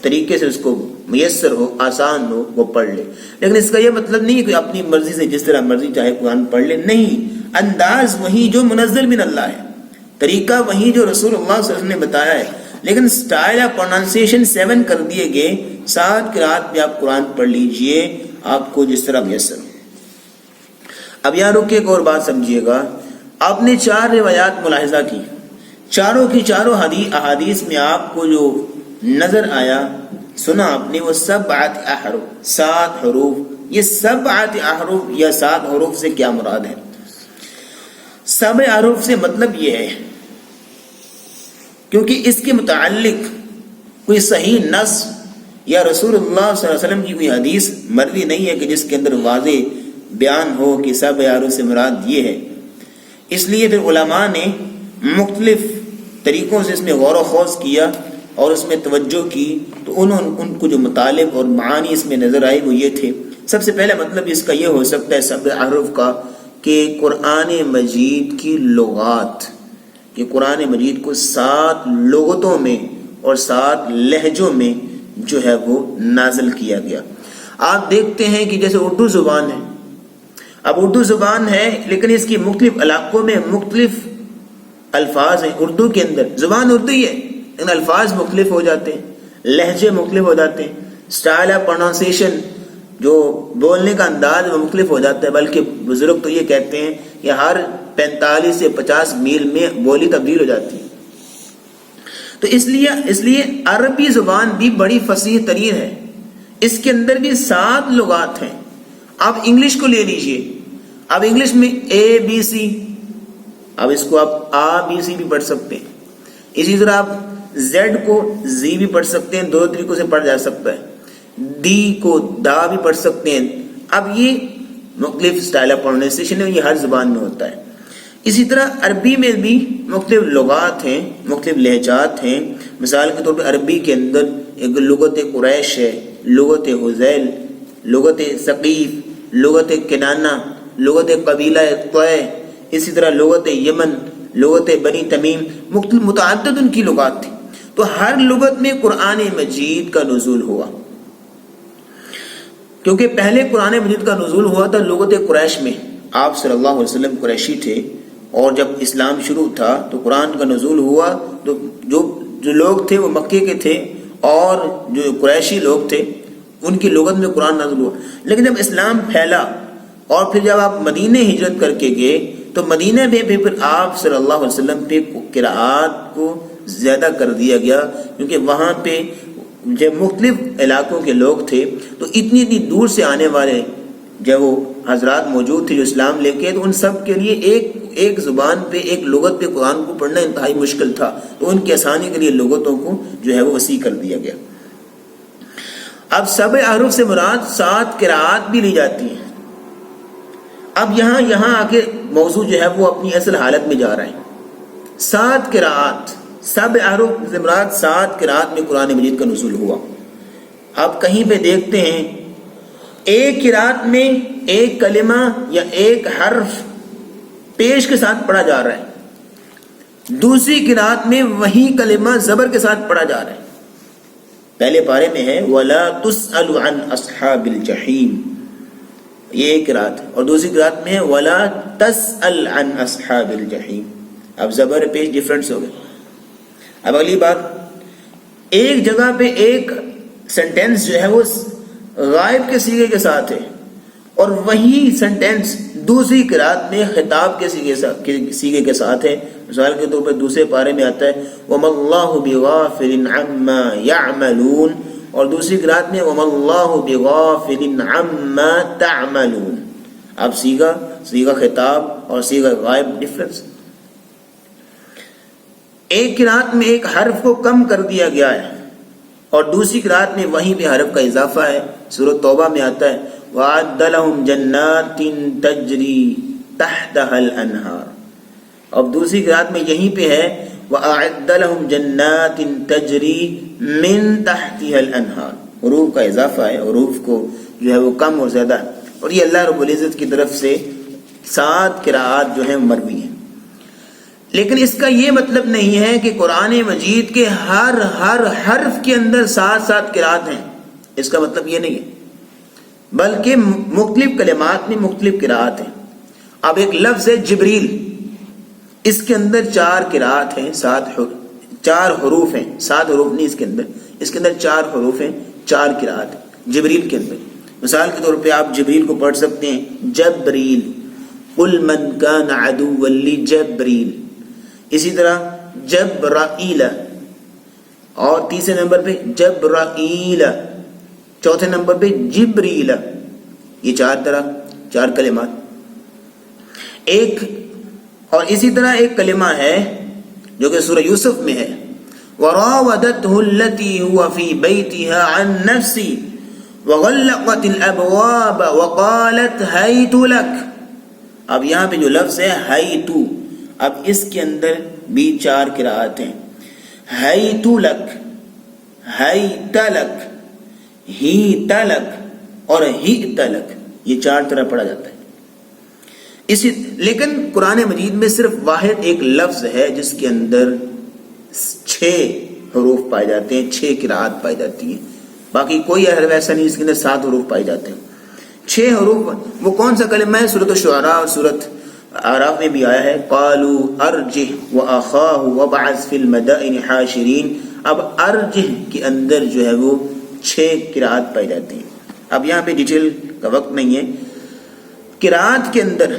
طریقے سے اس کو میسر ہو، آسان ہو، وہ پڑھ لے. لیکن اس کا یہ مطلب نہیں کہ اپنی مرضی سے جس طرح مرضی چاہے قرآن پڑھ لے، نہیں، انداز وہی جو منزل من اللہ ہے، طریقہ وہی جو رسول اللہ صلی اللہ علیہ وسلم نے بتایا ہے، لیکن سٹائل آف پروننسیشن 7 کر دیے گئے. 7 قرات پہ آپ قرآن پڑھ لیجئے آپ کو جس طرح میسر ہو. اب یہاں رک کے ایک اور بات سمجھیے گا. آپ نے 4 روایات ملاحظہ کی، چاروں کی چاروں احادیث میں آپ کو جو نظر آیا، سنا آپ نے، وہ 7 احرف، 7 حروف. یہ 7 احرف یا 7 حروف سے کیا مراد ہے؟ 7 حروف سے مطلب یہ ہے کیونکہ اس کے متعلق کوئی صحیح نص یا رسول اللہ صلی اللہ علیہ وسلم کی کوئی حدیث مروی نہیں ہے کہ جس کے اندر واضح بیان ہو کہ 7 حروف سے مراد یہ ہے. اس لیے پھر علماء نے مختلف طریقوں سے اس میں غور و خوض کیا اور اس میں توجہ کی. تو ان کو جو مطالب اور معانی اس میں نظر آئی وہ یہ تھے. سب سے پہلا مطلب اس کا یہ ہو سکتا ہے 7 احرف کا کہ قرآن مجید کی لغات، کہ قرآن مجید کو 7 لغتوں میں اور 7 لہجوں میں جو ہے وہ نازل کیا گیا. آپ دیکھتے ہیں کہ جیسے اردو زبان ہے، اب اردو زبان ہے لیکن اس کی مختلف علاقوں میں مختلف الفاظ ہیں. اردو کے اندر زبان اردو ہی ہے لیکن الفاظ مختلف ہو جاتے ہیں، لہجے مختلف ہو جاتے ہیں، سٹائل آف پروننسیشن جو بولنے کا انداز وہ مختلف ہو جاتا ہے. بلکہ بزرگ تو یہ کہتے ہیں کہ ہر 45 سے 50 میل میں بولی تبدیل ہو جاتی ہے. تو اس لیے عربی زبان بھی بڑی فصیح ترین ہے، اس کے اندر بھی 7 لغات ہیں. آپ انگلش کو لے لیجئے، اب انگلش میں ABC، اب اس کو آپ ABC بھی پڑھ سکتے ہیں. اسی طرح آپ Z کو Z بھی پڑھ سکتے ہیں، 2 طریقوں سے پڑھ جا سکتا ہے. D کو دا بھی پڑھ سکتے ہیں. اب یہ مختلف سٹائل آف پروننسیشن ہے، یہ ہر زبان میں ہوتا ہے. اسی طرح عربی میں بھی مختلف لغات ہیں، مختلف لہجات ہیں. مثال کے طور پر عربی کے اندر ایک لغت قریش ہے، لغت حذیل، لغت ثقیف، لغت کنانہ، لغت قبیلہ طے، اسی طرح لغت یمن، لغت بنی تمیم، مختلف متعدد ان کی لغات تھی. تو ہر لغت میں قرآن مجید کا نزول ہوا، کیونکہ پہلے قرآن مجید کا نزول ہوا تھا لغت قریش میں. آپ صلی اللہ علیہ وسلم قریشی تھے اور جب اسلام شروع تھا تو قرآن کا نزول ہوا تو جو لوگ تھے وہ مکے کے تھے اور جو قریشی لوگ تھے ان کی لغت میں قرآن نازل ہوا. لیکن جب اسلام پھیلا اور پھر جب آپ مدینہ ہجرت کر کے گئے تو مدینہ میں بھی پھر آپ صلی اللہ علیہ وسلم پہ قراءات کو زیادہ کر دیا گیا، کیونکہ وہاں پہ جب مختلف علاقوں کے لوگ تھے تو اتنی دور سے آنے والے جب وہ حضرات موجود تھے جو اسلام لے کے، تو ان سب کے لیے ایک زبان پہ ایک لغت پہ قرآن کو پڑھنا انتہائی مشکل تھا. تو ان کی آسانی کے لیے لغتوں کو جو ہے وہ وسیع کر دیا گیا. اب سبع احرف سے مراد 7 قراءات بھی لی جاتی ہیں. اب یہاں آ کے موضوع جو ہے وہ اپنی اصل حالت میں جا رہا ہے. 7 قراءات، سبع احرف سے مراد 7 قراءات میں قرآن مجید کا نزول ہوا. آپ کہیں پہ دیکھتے ہیں ایک قراءت میں ایک کلمہ یا ایک حرف پیش کے ساتھ پڑھا جا رہا ہے، دوسری قراءت میں وہی کلمہ زبر کے ساتھ پڑھا جا رہا ہے. پہلے پارے میں ہے وَلَا تُسْأَلُ عَنْ أَصْحَابِ الْجَحِيمِ، یہ ایک قراءت ہے، اور دوسری قراءت میں ہے وَلَا تَسْأَلْ عَنْ أَصْحَابِ الْجَحِيمِ. اب زبر پیش ڈیفرنس ہو گئے. اب اگلی بات، ایک جگہ پہ ایک سنٹینس جو ہے وہ غائب کے صیغے کے ساتھ ہے، اور وہی سنٹینس دوسری قراءت میں خطاب کے صیغے کے ساتھ ہے. مثال کے طور پر دوسرے پارے میں آتا ہے وَمَا اللَّهُ بِغَافِلٍ عَمَّا يَعْمَلُونَ، اور دوسری قراءت میں وَمَا اللَّهُ بِغَافِلٍ عَمَّا تَعْمَلُونَ. اب صیغہ خطاب اور صیغہ غائب ڈفرنس. ایک قراءت میں ایک حرف کو کم کر دیا گیا ہے اور دوسری قراءت میں وہیں پہ حرف کا اضافہ ہے. سورۃ توبہ میں آتا ہے وَأَعَدَّ لَهُمْ جَنَّاتٍ تَجْرِي تَحْتَهَا الْأَنْهَارُ، اب دوسری قراءت میں یہیں پہ ہے وَأَعَدَّ لَهُمْ جَنَّاتٍ تَجْرِي مِن تَحْتِهَا الْأَنْهَارُ. حروف کا اضافہ ہے، حروف کو جو ہے وہ کم اور زیادہ ہے. اور یہ اللہ رب العزت کی طرف سے 7 قراءات جو ہیں مروی ہیں. لیکن اس کا یہ مطلب نہیں ہے کہ قرآن مجید کے ہر حرف کے اندر 7 قراءات ہیں. اس کا مطلب یہ نہیں ہے، بلکہ مختلف کلمات میں مختلف قراءات ہیں. اب ایک لفظ ہے جبریل، اس کے اندر 4 قراءات ہیں، 4 حروف ہیں. 7 حروف نہیں اس کے اندر 4 حروف ہیں، 4 قراءات ہیں جبریل کے اندر. مثال کے طور پہ آپ جبریل کو پڑھ سکتے ہیں جبریل، قل من کان عدوا لجبریل. اسی طرح جبرائیل، اور تیسرے نمبر پہ جبرائیل، چوتھے نمبر پہ جبریل. یہ 4 کلمات. ایک اور اسی طرح ایک کلمہ ہے جو کہ سورہ یوسف میں ہے وَرَاوَدَتْهُ الَّتِي هُوَ فِي بَيْتِهَا عَنْ نَفْسِهِ وَغَلَّقَتِ الْأَبْوَابَ وَقَالَتْ هَيْتُ لَكَ. اب یہاں پہ جو لفظ ہے ہیتو، اب اس کے اندر بھی 4 قراءات ہیں. ہیتو لک، ہیت لک، ہیت لک اور ہیت لک، یہ 4 طرح پڑھا جاتا ہے. لیکن قرآن مجید میں صرف واحد ایک لفظ ہے جس کے اندر 6 حروف پائے جاتے ہیں، 6 قراءات پائی جاتی ہیں. باقی کوئی حرف ایسا نہیں جس کے اندر 7 حروف پائے جاتے ہیں. 6 حروف. وہ کون سا کلمہ ہے؟ سورۃ الشعراء اور سورۃ اعراف میں بھی آیا ہے قالوا ارجہ واخاہ وابعث فی المدائن حاشرین. اب ارجہ کے اندر جو ہے وہ 6 قراءات پائی جاتی ہیں. اب یہاں پہ ڈیٹیل کا وقت نہیں ہے. قراءات کے اندر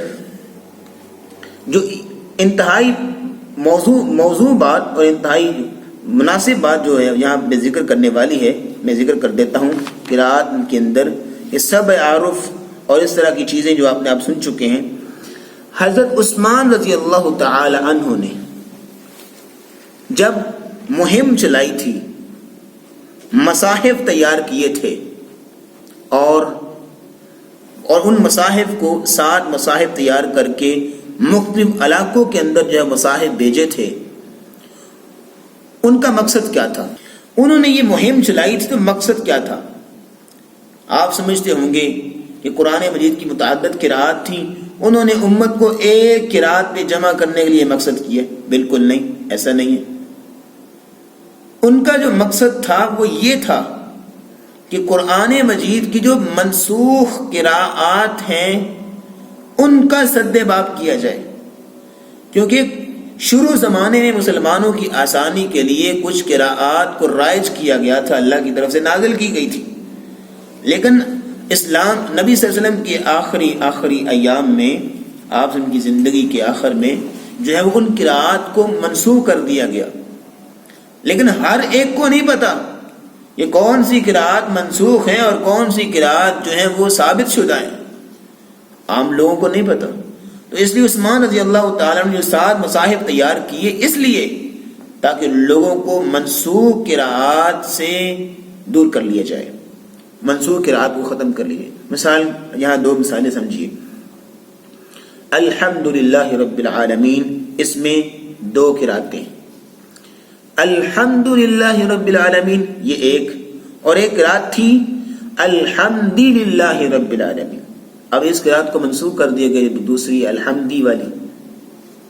جو انتہائی موضوع بات اور انتہائی مناسب بات جو ہے یہاں پہ ذکر کرنے والی ہے، میں ذکر کر دیتا ہوں. قراءات کے اندر یہ سب عارف اور اس طرح کی چیزیں جو آپ سن چکے ہیں. حضرت عثمان رضی اللہ تعالی عنہ نے جب مہم چلائی تھی، مصاحف تیار کیے تھے اور ان مصاحف کو 7 مصاحف تیار کر کے مختلف علاقوں کے اندر جو ہے مصاحف بھیجے تھے. ان کا مقصد کیا تھا؟ انہوں نے یہ مہم چلائی تھی تو مقصد کیا تھا؟ آپ سمجھتے ہوں گے کہ قرآن مجید کی متعدد قراءات تھیں، انہوں نے امت کو ایک قراءت پہ جمع کرنے کے لیے مقصد کیا. بالکل نہیں، ایسا نہیں ہے. ان کا جو مقصد تھا وہ یہ تھا کہ قرآن مجید کی جو منسوخ قراءات ہیں ان کا سد باب کیا جائے. کیونکہ شروع زمانے میں مسلمانوں کی آسانی کے لیے کچھ قراءات کو رائج کیا گیا تھا، اللہ کی طرف سے نازل کی گئی تھی. لیکن اسلام نبی صلی اللہ علیہ وسلم کے آخری ایام میں، آپ ان کی زندگی کے آخر میں جو ہے وہ ان قراءات کو منسوخ کر دیا گیا. لیکن ہر ایک کو نہیں پتا یہ کون سی قراءات منسوخ ہیں اور کون سی قراءات جو ہیں وہ ثابت شدہ ہیں. عام لوگوں کو نہیں پتا. تو اس لیے عثمان رضی اللہ تعالیٰ نے جو 7 مصاحف تیار کیے اس لیے تاکہ لوگوں کو منسوخ قراءات سے دور کر لیا جائے. منسوخ قرات کو ختم کر لیجیے. مثال یہاں دو مثالیں سمجھیے. الحمدللہ رب العالمین، اس میں دو قراتیں. الحمدللہ رب العالمین یہ ایک، اور ایک قرات تھی الحمدللہ رب العالمین. اب اس قرات کو منسوخ کر دیا گیا، دوسری الحمدی والی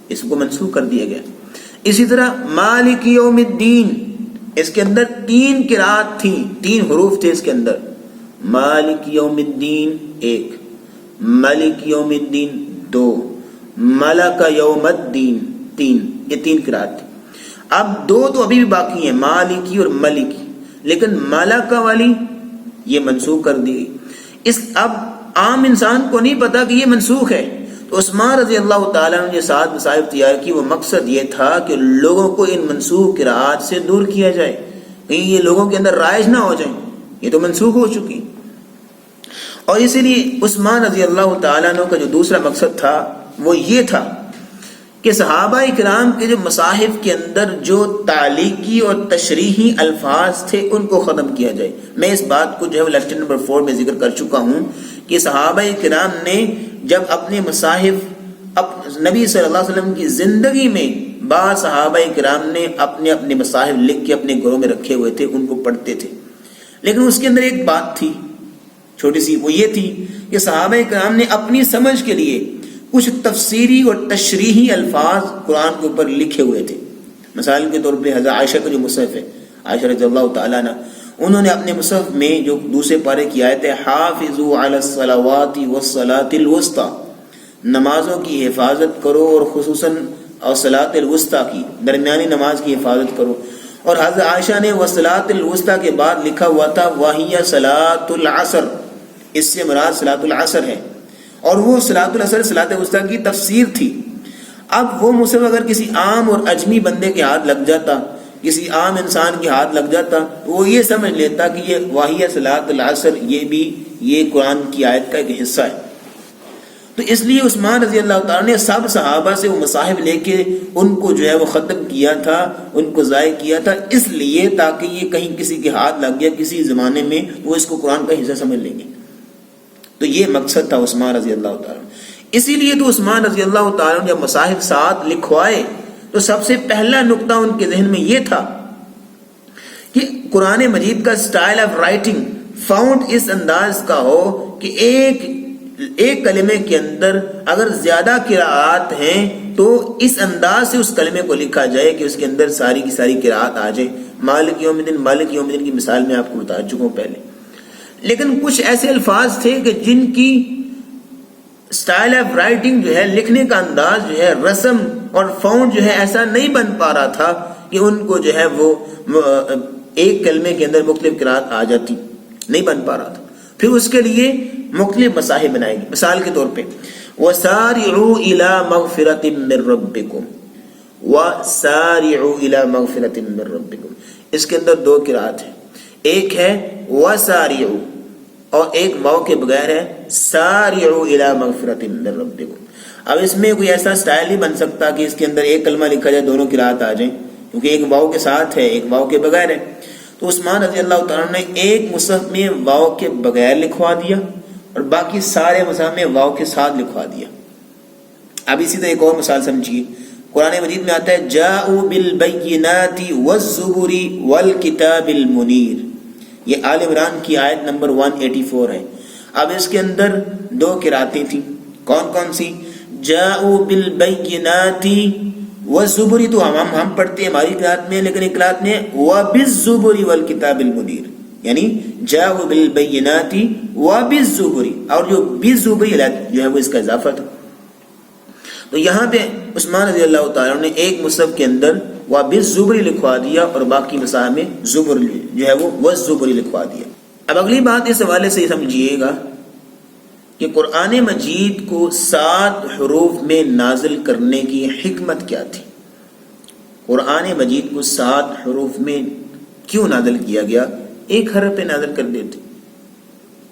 اس کو منسوخ کر دیا گیا. اسی طرح مالک یوم الدین، اس کے اندر تین قرات تھی، تین حروف تھے اس کے اندر. مالک یوم الدین ایک، ملک یوم الدین دو، ملک یوم الدین تین، یہ تین قرات تھی. اب دو تو ابھی بھی باقی ہیں، مالکی اور ملکی، لیکن ملکہ والی یہ منسوخ کر دی گئی. اب عام انسان کو نہیں پتا کہ یہ منسوخ ہے، تو عثمان رضی اللہ تعالیٰ نے جو 7 مصاحف تیار کی، وہ مقصد یہ تھا کہ لوگوں کو ان منسوخ قرآت سے دور کیا جائے، کہیں یہ لوگوں کے اندر رائج نہ ہو جائیں، یہ تو منسوخ ہو چکی. اور اسی لیے عثمان رضی اللہ تعالیٰ عنہ کا جو دوسرا مقصد تھا وہ یہ تھا کہ صحابہ کرام کے جو مصاحف کے اندر جو تعلیقی اور تشریحی الفاظ تھے ان کو ختم کیا جائے. میں اس بات کو جو ہے لیکچر نمبر 4 میں ذکر کر چکا ہوں کہ صحابہ کرام نے جب اپنے مصاحف نبی صلی اللہ علیہ وسلم کی زندگی میں بعض صحابہ کرام نے اپنے اپنے مصاحف لکھ کے اپنے گھروں میں رکھے ہوئے تھے، ان کو پڑھتے تھے. لیکن اس کے اندر ایک بات تھی چھوٹی سی، وہ یہ تھی کہ صحابہ کرام نے اپنی سمجھ کے لیے کچھ تفسیری اور تشریحی الفاظ قرآن کے اوپر لکھے ہوئے تھے. مثال کے طور پہ حضرت عائشہ کا جو مصحف ہے، عائشہ رضی اللہ تعالیٰ عنہ، انہوں نے اپنے مصحف میں جو دوسرے پارے کی آیت ہے حافظوا علی الصلوات والصلاۃ الوسطی، نمازوں کی حفاظت کرو اور خصوصاً اور صلاۃ الوسطی کی درمیانی نماز کی حفاظت کرو. اور حضرت عائشہ نے وصلاۃ الوسطی کے بعد لکھا ہوا تھا وہی صلاۃ العصر، اس سے مراد صلاۃ العصر ہے، اور وہ صلاۃ العصر صلاۃ الوسطی کی تفسیر تھی. اب وہ مصحف اگر کسی عام اور اجمی بندے کے ہاتھ لگ جاتا، کسی عام انسان کے ہاتھ لگ جاتا، تو وہ یہ سمجھ لیتا کہ یہ واحیہ صلاۃ العصر یہ قرآن کی آیت کا ایک حصہ ہے. تو اس لیے عثمان رضی اللہ تعالیٰ نے سب صحابہ سے وہ مصاحف لے کے ان کو جو ہے وہ ختم کیا تھا، ان کو ضائع کیا تھا، اس لیے تاکہ یہ کہیں کسی کے ہاتھ لگ گیا کسی زمانے میں وہ اس کو قرآن کا حصہ سمجھ لیں گے. تو یہ مقصد تھا عثمان رضی اللہ تعالیٰ. اسی لیے تو عثمان رضی اللہ تعالیٰ نے جب مصاحف 7 لکھوائے تو سب سے پہلا نقطہ ان کے ذہن میں یہ تھا کہ قرآن مجید کا سٹائل آف رائٹنگ فاؤنڈ اس انداز کا ہو کہ ایک کلمے کے اندر اگر زیادہ قراءات ہیں تو اس انداز سے اس کلمے کو لکھا جائے کہ اس کے اندر ساری کی ساری قراءات آ جائے. مالک یوم الدین، مالک یوم الدین کی مثال میں آپ کو بتا چکا ہوں پہلے. لیکن کچھ ایسے الفاظ تھے کہ جن کی سٹائل آف رائٹنگ جو ہے، لکھنے کا انداز جو ہے، رسم اور فاؤنڈ جو ہے ایسا نہیں بن پا رہا تھا کہ ان کو جو ہے وہ ایک کلمے کے اندر مختلف قراءات آ جاتی، نہیں بن پا رہا تھا. پھر اس کے لیے مختلف مصاحف بنائے گی. مثال کے طور پہ وَسَارِعُوا إِلَى مَغْفِرَةٍ مِّن رَبِّكُمْ، وَسَارِعُوا إِلَى مَغْفِرَةٍ مِّن رَبِّكُمْ، اس کے اندر دو قراءات ہیں، ایک ہے وَسَارِعُوا اور ایک واو کے بغیر ہے سَارِعُوا إِلَى مَغْفِرَةٍ مِّن رَبِّكُمْ. اب اس میں کوئی ایسا سٹائل نہیں بن سکتا کہ اس کے اندر ایک کلمہ لکھا جائے دونوں قراءات آ جائیں، کیونکہ ایک واو کے ساتھ ہے ایک واو کے بغیر ہے. تو عثمان رضی اللہ تعالیٰ نے ایک مصحف میں واو کے بغیر لکھوا دیا اور باقی سارے مصحف میں واو کے ساتھ لکھوا دیا. اب اسی طرح ایک اور مثال سمجھیے. قرآن مجید میں آتا ہے جاءوا بالبینات والزبر والکتاب المنیر، یہ آل عمران کی آیت نمبر 184 ہے. اب اس کے اندر دو قراتیں تھیں، کون کون سی؟ جاءوا بالبینات والزبر تو ہم پڑھتے ہیں ہماری قرات میں، لیکن ایک قرات میں وبالزبر والکتاب المنیر، یعنی جاءوا بالبینات وبالزبر، اور جو بالزبر جو ہے وہ اس کا اضافہ تھا. تو یہاں پہ عثمان رضی اللہ تعالیٰ نے ایک مصحف کے اندر وبالزبر لکھوا دیا اور باقی مصاحف میں زبر جو ہے وہ والزبر لکھوا دیا. اب اگلی بات اس حوالے سے سمجھیے گا کہ قرآن مجید کو 7 حروف میں نازل کرنے کی حکمت کیا تھی. قرآن مجید کو 7 حروف میں کیوں نازل کیا گیا؟ ایک حرف پہ نازل کر دیتے،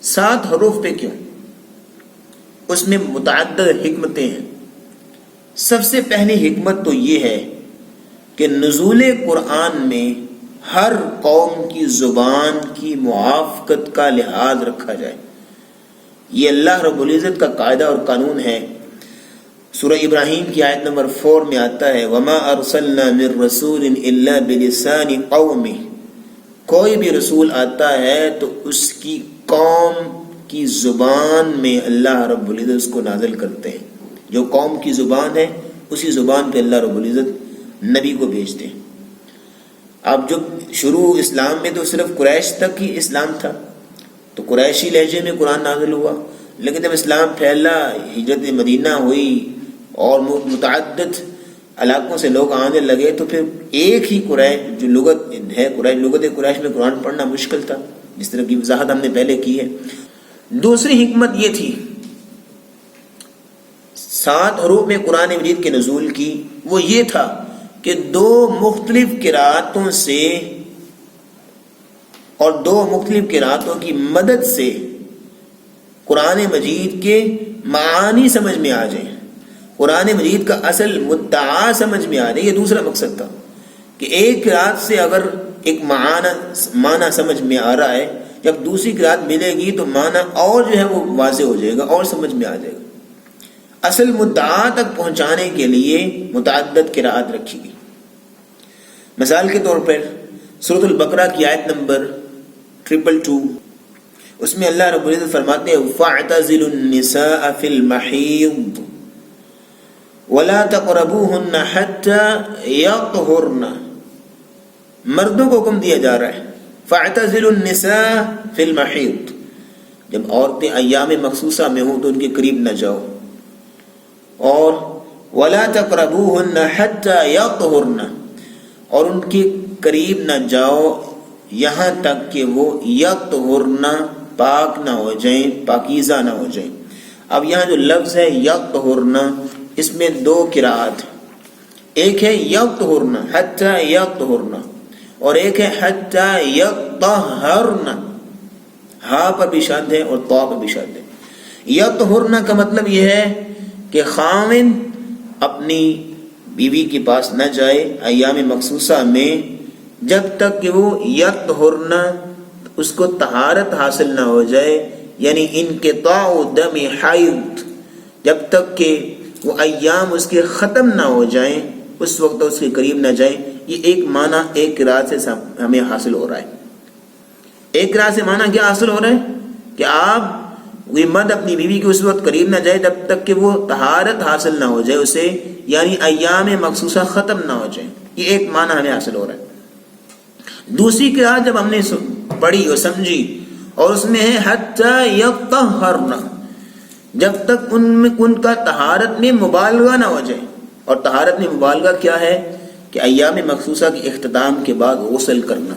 7 حروف پہ کیوں؟ اس میں متعدد حکمتیں ہیں. سب سے پہلی حکمت تو یہ ہے کہ نزول قرآن میں ہر قوم کی زبان کی موافقت کا لحاظ رکھا جائے. یہ اللہ رب العزت کا قاعدہ اور قانون ہے. سورہ ابراہیم کی آیت نمبر 4 میں آتا ہے وَمَا أَرْسَلْنَا مِن رَّسُولٍ إِلَّا بِلِسَانِ قَوْمِهِ. کوئی بھی رسول آتا ہے تو اس کی قوم کی زبان میں اللہ رب العزت اس کو نازل کرتے ہیں. جو قوم کی زبان ہے اسی زبان پہ اللہ رب العزت نبی کو بھیجتے ہیں. اب جب شروع اسلام میں تو صرف قریش تک ہی اسلام تھا تو قریشی لہجے میں قرآن نازل ہوا، لیکن جب اسلام پھیلا، ہجرت مدینہ ہوئی اور متعدد علاقوں سے لوگ آنے لگے تو پھر ایک ہی قریش جو لغت ہے لغت قریش میں قرآن پڑھنا مشکل تھا، جس طرح کی وضاحت ہم نے پہلے کی ہے. دوسری حکمت یہ تھی 7 حروف میں قرآن مجید کے نزول کی، وہ یہ تھا کہ 2 مختلف قرأتوں سے اور 2 مختلف قرأتوں کی مدد سے قرآن مجید کے معانی سمجھ میں آ جائیں، قرآن مجید کا اصل مدعا سمجھ میں آ جائے. یہ دوسرا مقصد تھا کہ ایک قرأت سے اگر ایک معنی سمجھ میں آ رہا ہے، جب دوسری قرأت ملے گی تو معنی اور جو ہے وہ واضح ہو جائے گا اور سمجھ میں آ جائے گا. اصل مدعا تک پہنچانے کے لیے متعدد قرأت رکھی گئی. مثال کے طور پر سورۃ البقرہ کی آیت نمبر 222، اس میں اللہ رب العزت فرماتے ہیں فَاعْتَزِلُوا النِّسَاءَ فِي الْمَحِيضِ وَلَا تَقْرَبُوهُنَّ حَتَّى يَطْهُرْنَ. مردوں کو حکم دیا جا رہا ہے فَاعْتَزِلُوا النِّسَاءَ فِي الْمَحِيضِ، جب عورتیں ایام مخصوصہ میں ہوں تو ان کے قریب نہ جاؤ، اور وَلَا تَقْرَبُوهُنَّ حَتَّى يَطْهُرْنَ، اور ان کے قریب نہ جاؤ یہاں تک کہ وہ یطہرن پاک نہ ہو جائیں، پاکیزہ نہ ہو جائیں. اب یہاں جو لفظ ہے یطہرن، اس میں 2 قرأت، ایک ہے یطہرن حتی یطہرن اور ایک ہے حتی یطہرن. ہا پر بھی شد ہے اور طا پر بھی شد ہے. یطہرن کا مطلب یہ ہے کہ خاوند اپنی بیوی کے پاس نہ جائے ایام مخصوصہ میں جب تک کہ وہ یطہرن اس کو طہارت حاصل نہ ہو جائے، یعنی انقطاع دم حیض، جب تک کہ وہ ایام اس کے ختم نہ ہو جائیں اس وقت اس کے قریب نہ جائیں. یہ ایک معنی ایک قرأت سے ہمیں حاصل ہو رہا ہے. ایک قرأت سے معنی کیا حاصل ہو رہا ہے کہ آپ وہ مرد اپنی بیوی کے اس وقت قریب نہ جائے جب تک کہ وہ طہارت حاصل نہ ہو جائے اسے، یعنی ایام مخصوصہ ختم نہ ہو جائیں. یہ ایک معنی ہمیں حاصل ہو رہا ہے. دوسری قرأت جب ہم نے پڑھی اور سمجھی اور اس میں ہے حتی یطہرن، جب تک ان کا طہارت میں مبالغہ نہ ہو جائے. اور طہارت میں مبالغہ کیا ہے کہ ایام مخصوصہ کے اختتام کے بعد غسل کرنا،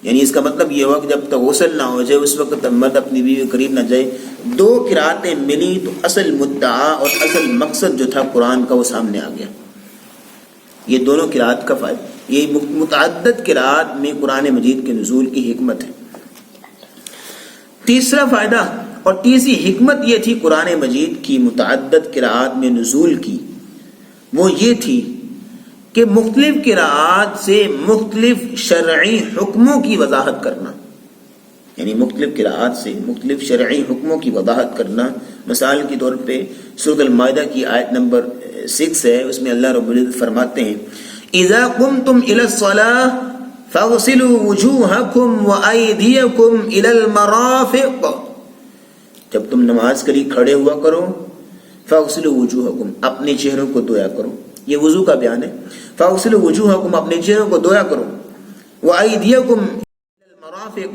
یعنی اس کا مطلب یہ ہوا کہ جب تک غسل نہ ہو جائے اس وقت تک مرد اپنی بیوی کے قریب نہ جائے. 2 قرأتیں ملی تو اصل مدعا اور اصل مقصد جو تھا قرآن کا وہ سامنے آ گیا. یہ دونوں قرأت کا فائدہ، یہ متعدد قرأت میں قرآن مجید کے نزول کی حکمت ہے. تیسرا فائدہ اور تیسری حکمت یہ تھی قرآن مجید کی متعدد قرأت میں نزول کی، وہ یہ تھی کہ مختلف قرأت سے مختلف شرعی حکموں کی وضاحت کرنا، یعنی مختلف قرأت سے مختلف شرعی حکموں کی وضاحت کرنا. مثال کے طور پہ سورۃ المائدہ کی آیت نمبر 6 ہے، اس میں اللہ رب العزت فرماتے ہیں اذا قمتم الى الصلاة فاغسلوا وجوهكم وايديكم الى المرافق. جب تم نماز کے لیے کھڑے ہوا کرو فاغسلوا وجوهكم، اپنے چہروں کو دھویا کرو. یہ وضو کا بیان ہے. فاغسلوا وجوهكم، اپنے چہروں کو دھویا کرو. وايديكم الى المرافق،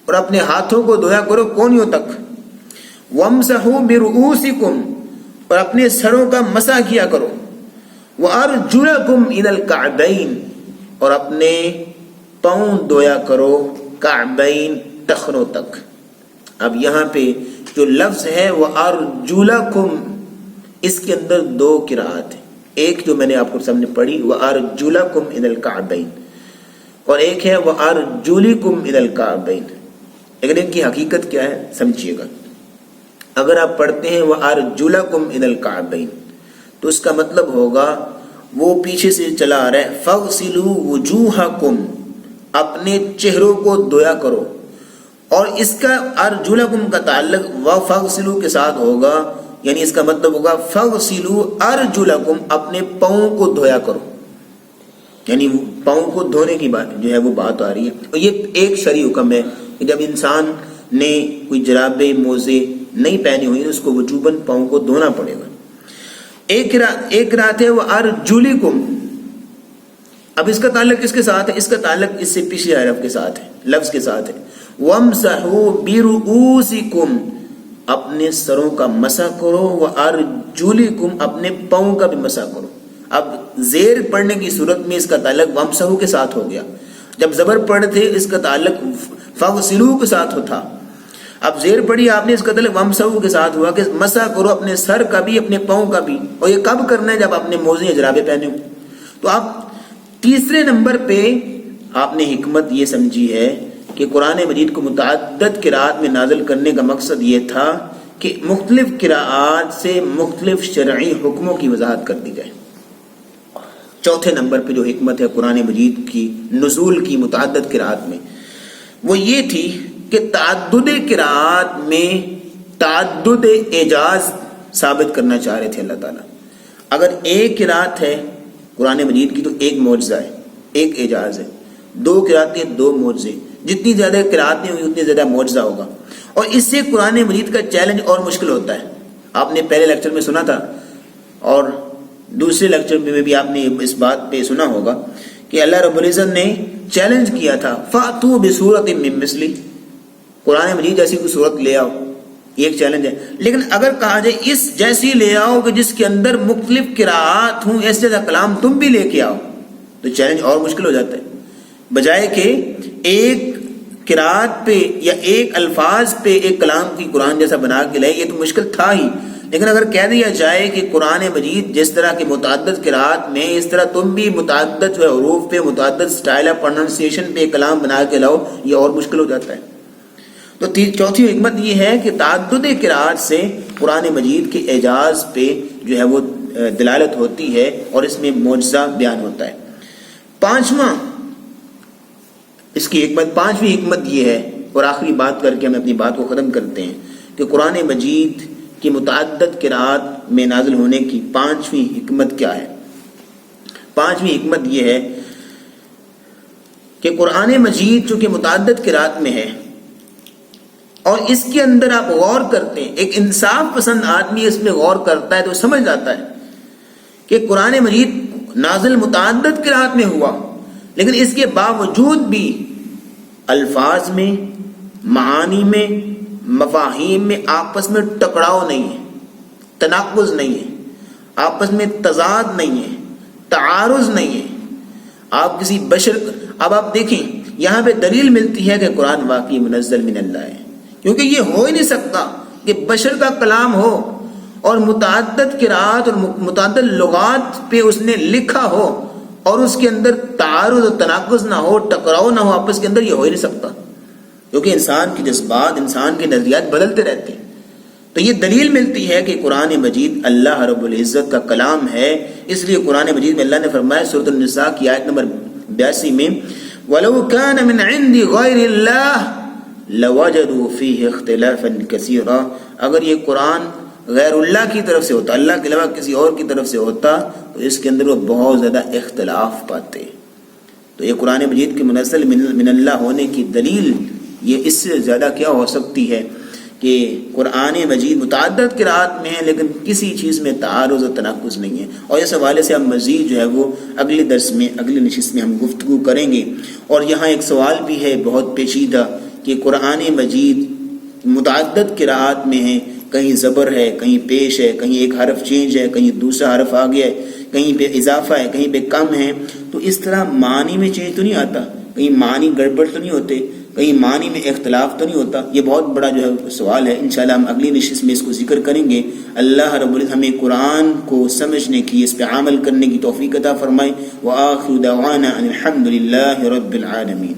اور اپنے ہاتھوں کو دھویا کرو کونیوں تک. وامسحوا برؤوسكم، اور اپنے سروں کا مسح کیا کرو. وارجلکم الی الکعبین، اور اپنے پاؤں دھویا کرو کعبین، ٹخنوں تک. اب یہاں پہ جو لفظ ہے وارجلکم، اس کے اندر 2 قرأت ہیں. ایک جو میں نے آپ کو سامنے پڑھی وارجلکم الی الکعبین، اور ایک ہے وارجلکم الی الکعبین. لیکن ان کی حقیقت کیا ہے سمجھیے گا. اگر آپ پڑھتے ہیں وارجلکم الی الکعبین تو اس کا مطلب ہوگا وہ پیچھے سے چلا آ رہا ہے، فَاغْسِلُوا وُجُوهَكُمْ، اپنے چہروں کو دھویا کرو، اور اس کا ارجلکم کا تعلق فَاغْسِلُوا کے ساتھ ہوگا، یعنی اس کا مطلب ہوگا فَاغْسِلُوا ارجلکم، اپنے پاؤں کو دھویا کرو، یعنی پاؤں کو دھونے کی بات جو ہے وہ بات آ رہی ہے۔ اور یہ ایک شرعی حکم ہے کہ جب انسان نے کوئی جرابے موزے نہیں پہنے ہوئی اس کو وجوباً پاؤں کو دھونا پڑے گا۔ ایک رات ہے وہ ارجلکم، اب اس کا تعلق کس کے ساتھ ہے؟ اس کا تعلق اس سے پچھلے حرف کے ساتھ ہے، لفظ کے ساتھ ہے، وَامْسَحُوا بِرُؤُوسِكُمْ، اپنے سروں کا مسح کرو، وَأَرْجُلِكُمْ، اپنے پاؤں کا بھی مسح کرو۔ اب زیر پڑھنے کی صورت میں اس کا تعلق وَامْسَحُوا کے ساتھ ہو گیا، جب زبر پڑھے تھے اس کا تعلق فَاغْسِلُوا کے ساتھ تھا، اب زیر پڑھی آپ نے اس کا تعلق وَامْسَحُوا کے ساتھ ہوا کہ مسح کرو اپنے سر کا بھی اپنے پاؤں کا بھی، اور یہ کب کرنا ہے؟ جب آپ نے موزے یا جرابے پہنے ہو۔ تو آپ تیسرے نمبر پہ آپ نے حکمت یہ سمجھی ہے کہ قرآن مجید کو متعدد قراءات میں نازل کرنے کا مقصد یہ تھا کہ مختلف قراءات سے مختلف شرعی حکموں کی وضاحت کر دی جائے۔ چوتھے نمبر پہ جو حکمت ہے قرآن مجید کی نزول کی متعدد قراءات میں، وہ یہ تھی کہ تعدد قراءات میں تعدد اعجاز ثابت کرنا چاہ رہے تھے اللہ تعالیٰ۔ اگر ایک قراءت ہے قرآن مجید کی تو ایک معجزہ ہے، ایک اعجاز ہے، دو قراءتیں دو معجزے، جتنی زیادہ قراءتیں ہوئی اتنی زیادہ معجزہ ہوگا، اور اس سے قرآن مجید کا چیلنج اور مشکل ہوتا ہے۔ آپ نے پہلے لیکچر میں سنا تھا اور دوسرے لیکچر میں بھی آپ نے اس بات پہ سنا ہوگا کہ اللہ رب العزت نے چیلنج کیا تھا، فَأْتُوا بِسُورَةٍ مِّن مِّثْلِهِ، قرآن مجید جیسی کوئی صورت لے آؤ، یہ ایک چیلنج ہے۔ لیکن اگر کہا جائے اس جیسی لے آؤ کہ جس کے اندر مختلف قراءات ہوں، ایسے جیسا کلام تم بھی لے کے آؤ، تو چیلنج اور مشکل ہو جاتا ہے۔ بجائے کہ ایک قراءت پہ یا ایک الفاظ پہ ایک کلام کی قرآن جیسا بنا کے لائے، یہ تو مشکل تھا ہی، لیکن اگر کہہ دیا جائے کہ قرآن مجید جس طرح کے متعدد قراءات میں اس طرح تم بھی متعدد جو ہے حروف پہ متعدد سٹائل آف پروننسیشن پہ کلام بنا کے لاؤ، یہ اور مشکل ہو جاتا ہے۔ تو چوتھی حکمت یہ ہے کہ تعدد قراءات سے قرآن مجید کے اعجاز پہ جو ہے وہ دلالت ہوتی ہے اور اس میں معجزہ بیان ہوتا ہے۔ پانچویں حکمت یہ ہے، اور آخری بات کر کے ہم اپنی بات کو ختم کرتے ہیں، کہ قرآن مجید کی متعدد قراءات میں نازل ہونے کی پانچویں حکمت کیا ہے؟ پانچویں حکمت یہ ہے کہ قرآن مجید چونکہ متعدد قراءات میں ہے اور اس کے اندر آپ غور کرتے ہیں، ایک انصاف پسند آدمی اس میں غور کرتا ہے تو سمجھ جاتا ہے کہ قرآن مجید نازل متعدد قراءات میں ہوا، لیکن اس کے باوجود بھی الفاظ میں، معانی میں، مفاہیم میں آپس میں ٹکراؤ نہیں ہے، تناقض نہیں ہے، آپس میں تضاد نہیں ہے، تعارض نہیں ہے۔ آپ کسی بشر، اب آپ دیکھیں یہاں پہ دلیل ملتی ہے کہ قرآن واقعی منزل من اللہ ہے، کیونکہ یہ ہو ہی نہیں سکتا کہ بشر کا کلام ہو اور متعدد قراءات اور متعدد لغات پہ اس نے لکھا ہو اور اس کے اندر تعارض و تناقض نہ ہو، ٹکراؤ نہ ہو آپس کے اندر، یہ ہو ہی نہیں سکتا، کیونکہ انسان کے جذبات، انسان کے نظریات بدلتے رہتے ہیں۔ تو یہ دلیل ملتی ہے کہ قرآن مجید اللہ رب العزت کا کلام ہے، اس لیے قرآن مجید میں اللہ نے فرمایا سورۃ النساء کی آیت نمبر 82 میں وَلَوْ كَانَ مِنْ عِنْدِ غَيْرِ اللَّهِ لَوَجَدُوا فِيهِ اخْتِلَافًا كَثِيرًا، اگر یہ قرآن غیر اللہ کی طرف سے ہوتا، اللہ کے علاوہ کسی اور کی طرف سے ہوتا، تو اس کے اندر وہ بہت زیادہ اختلاف پاتے۔ تو یہ قرآن مجید کے منزل من اللہ ہونے کی دلیل یہ اس سے زیادہ کیا ہو سکتی ہے کہ قرآن مجید متعدد قراءات میں ہے لیکن کسی چیز میں تعارض و تناقض نہیں ہے۔ اور اس حوالے سے ہم مزید جو ہے وہ اگلے درس میں، اگلی نشست میں ہم گفتگو کریں گے۔ اور یہاں ایک سوال بھی ہے بہت پیچیدہ کہ قرآن مجید متعدد قراءات میں ہے، کہیں زبر ہے، کہیں پیش ہے، کہیں ایک حرف چینج ہے، کہیں دوسرا حرف آ گیا ہے، کہیں پہ اضافہ ہے، کہیں پہ کم ہے، تو اس طرح معنی میں چینج تو نہیں آتا، کہیں معنی گڑبڑ تو نہیں ہوتے، کہیں معنی میں اختلاف تو نہیں ہوتا؟ یہ بہت بڑا جو ہے سوال ہے، انشاءاللہ ہم اگلی نشست میں اس کو ذکر کریں گے۔ اللہ رب العزت ہمیں قرآن کو سمجھنے کی، اس پہ عمل کرنے کی توفیق عطا فرمائے۔ وآخر دعوانا ان الحمد للہ رب العالمین۔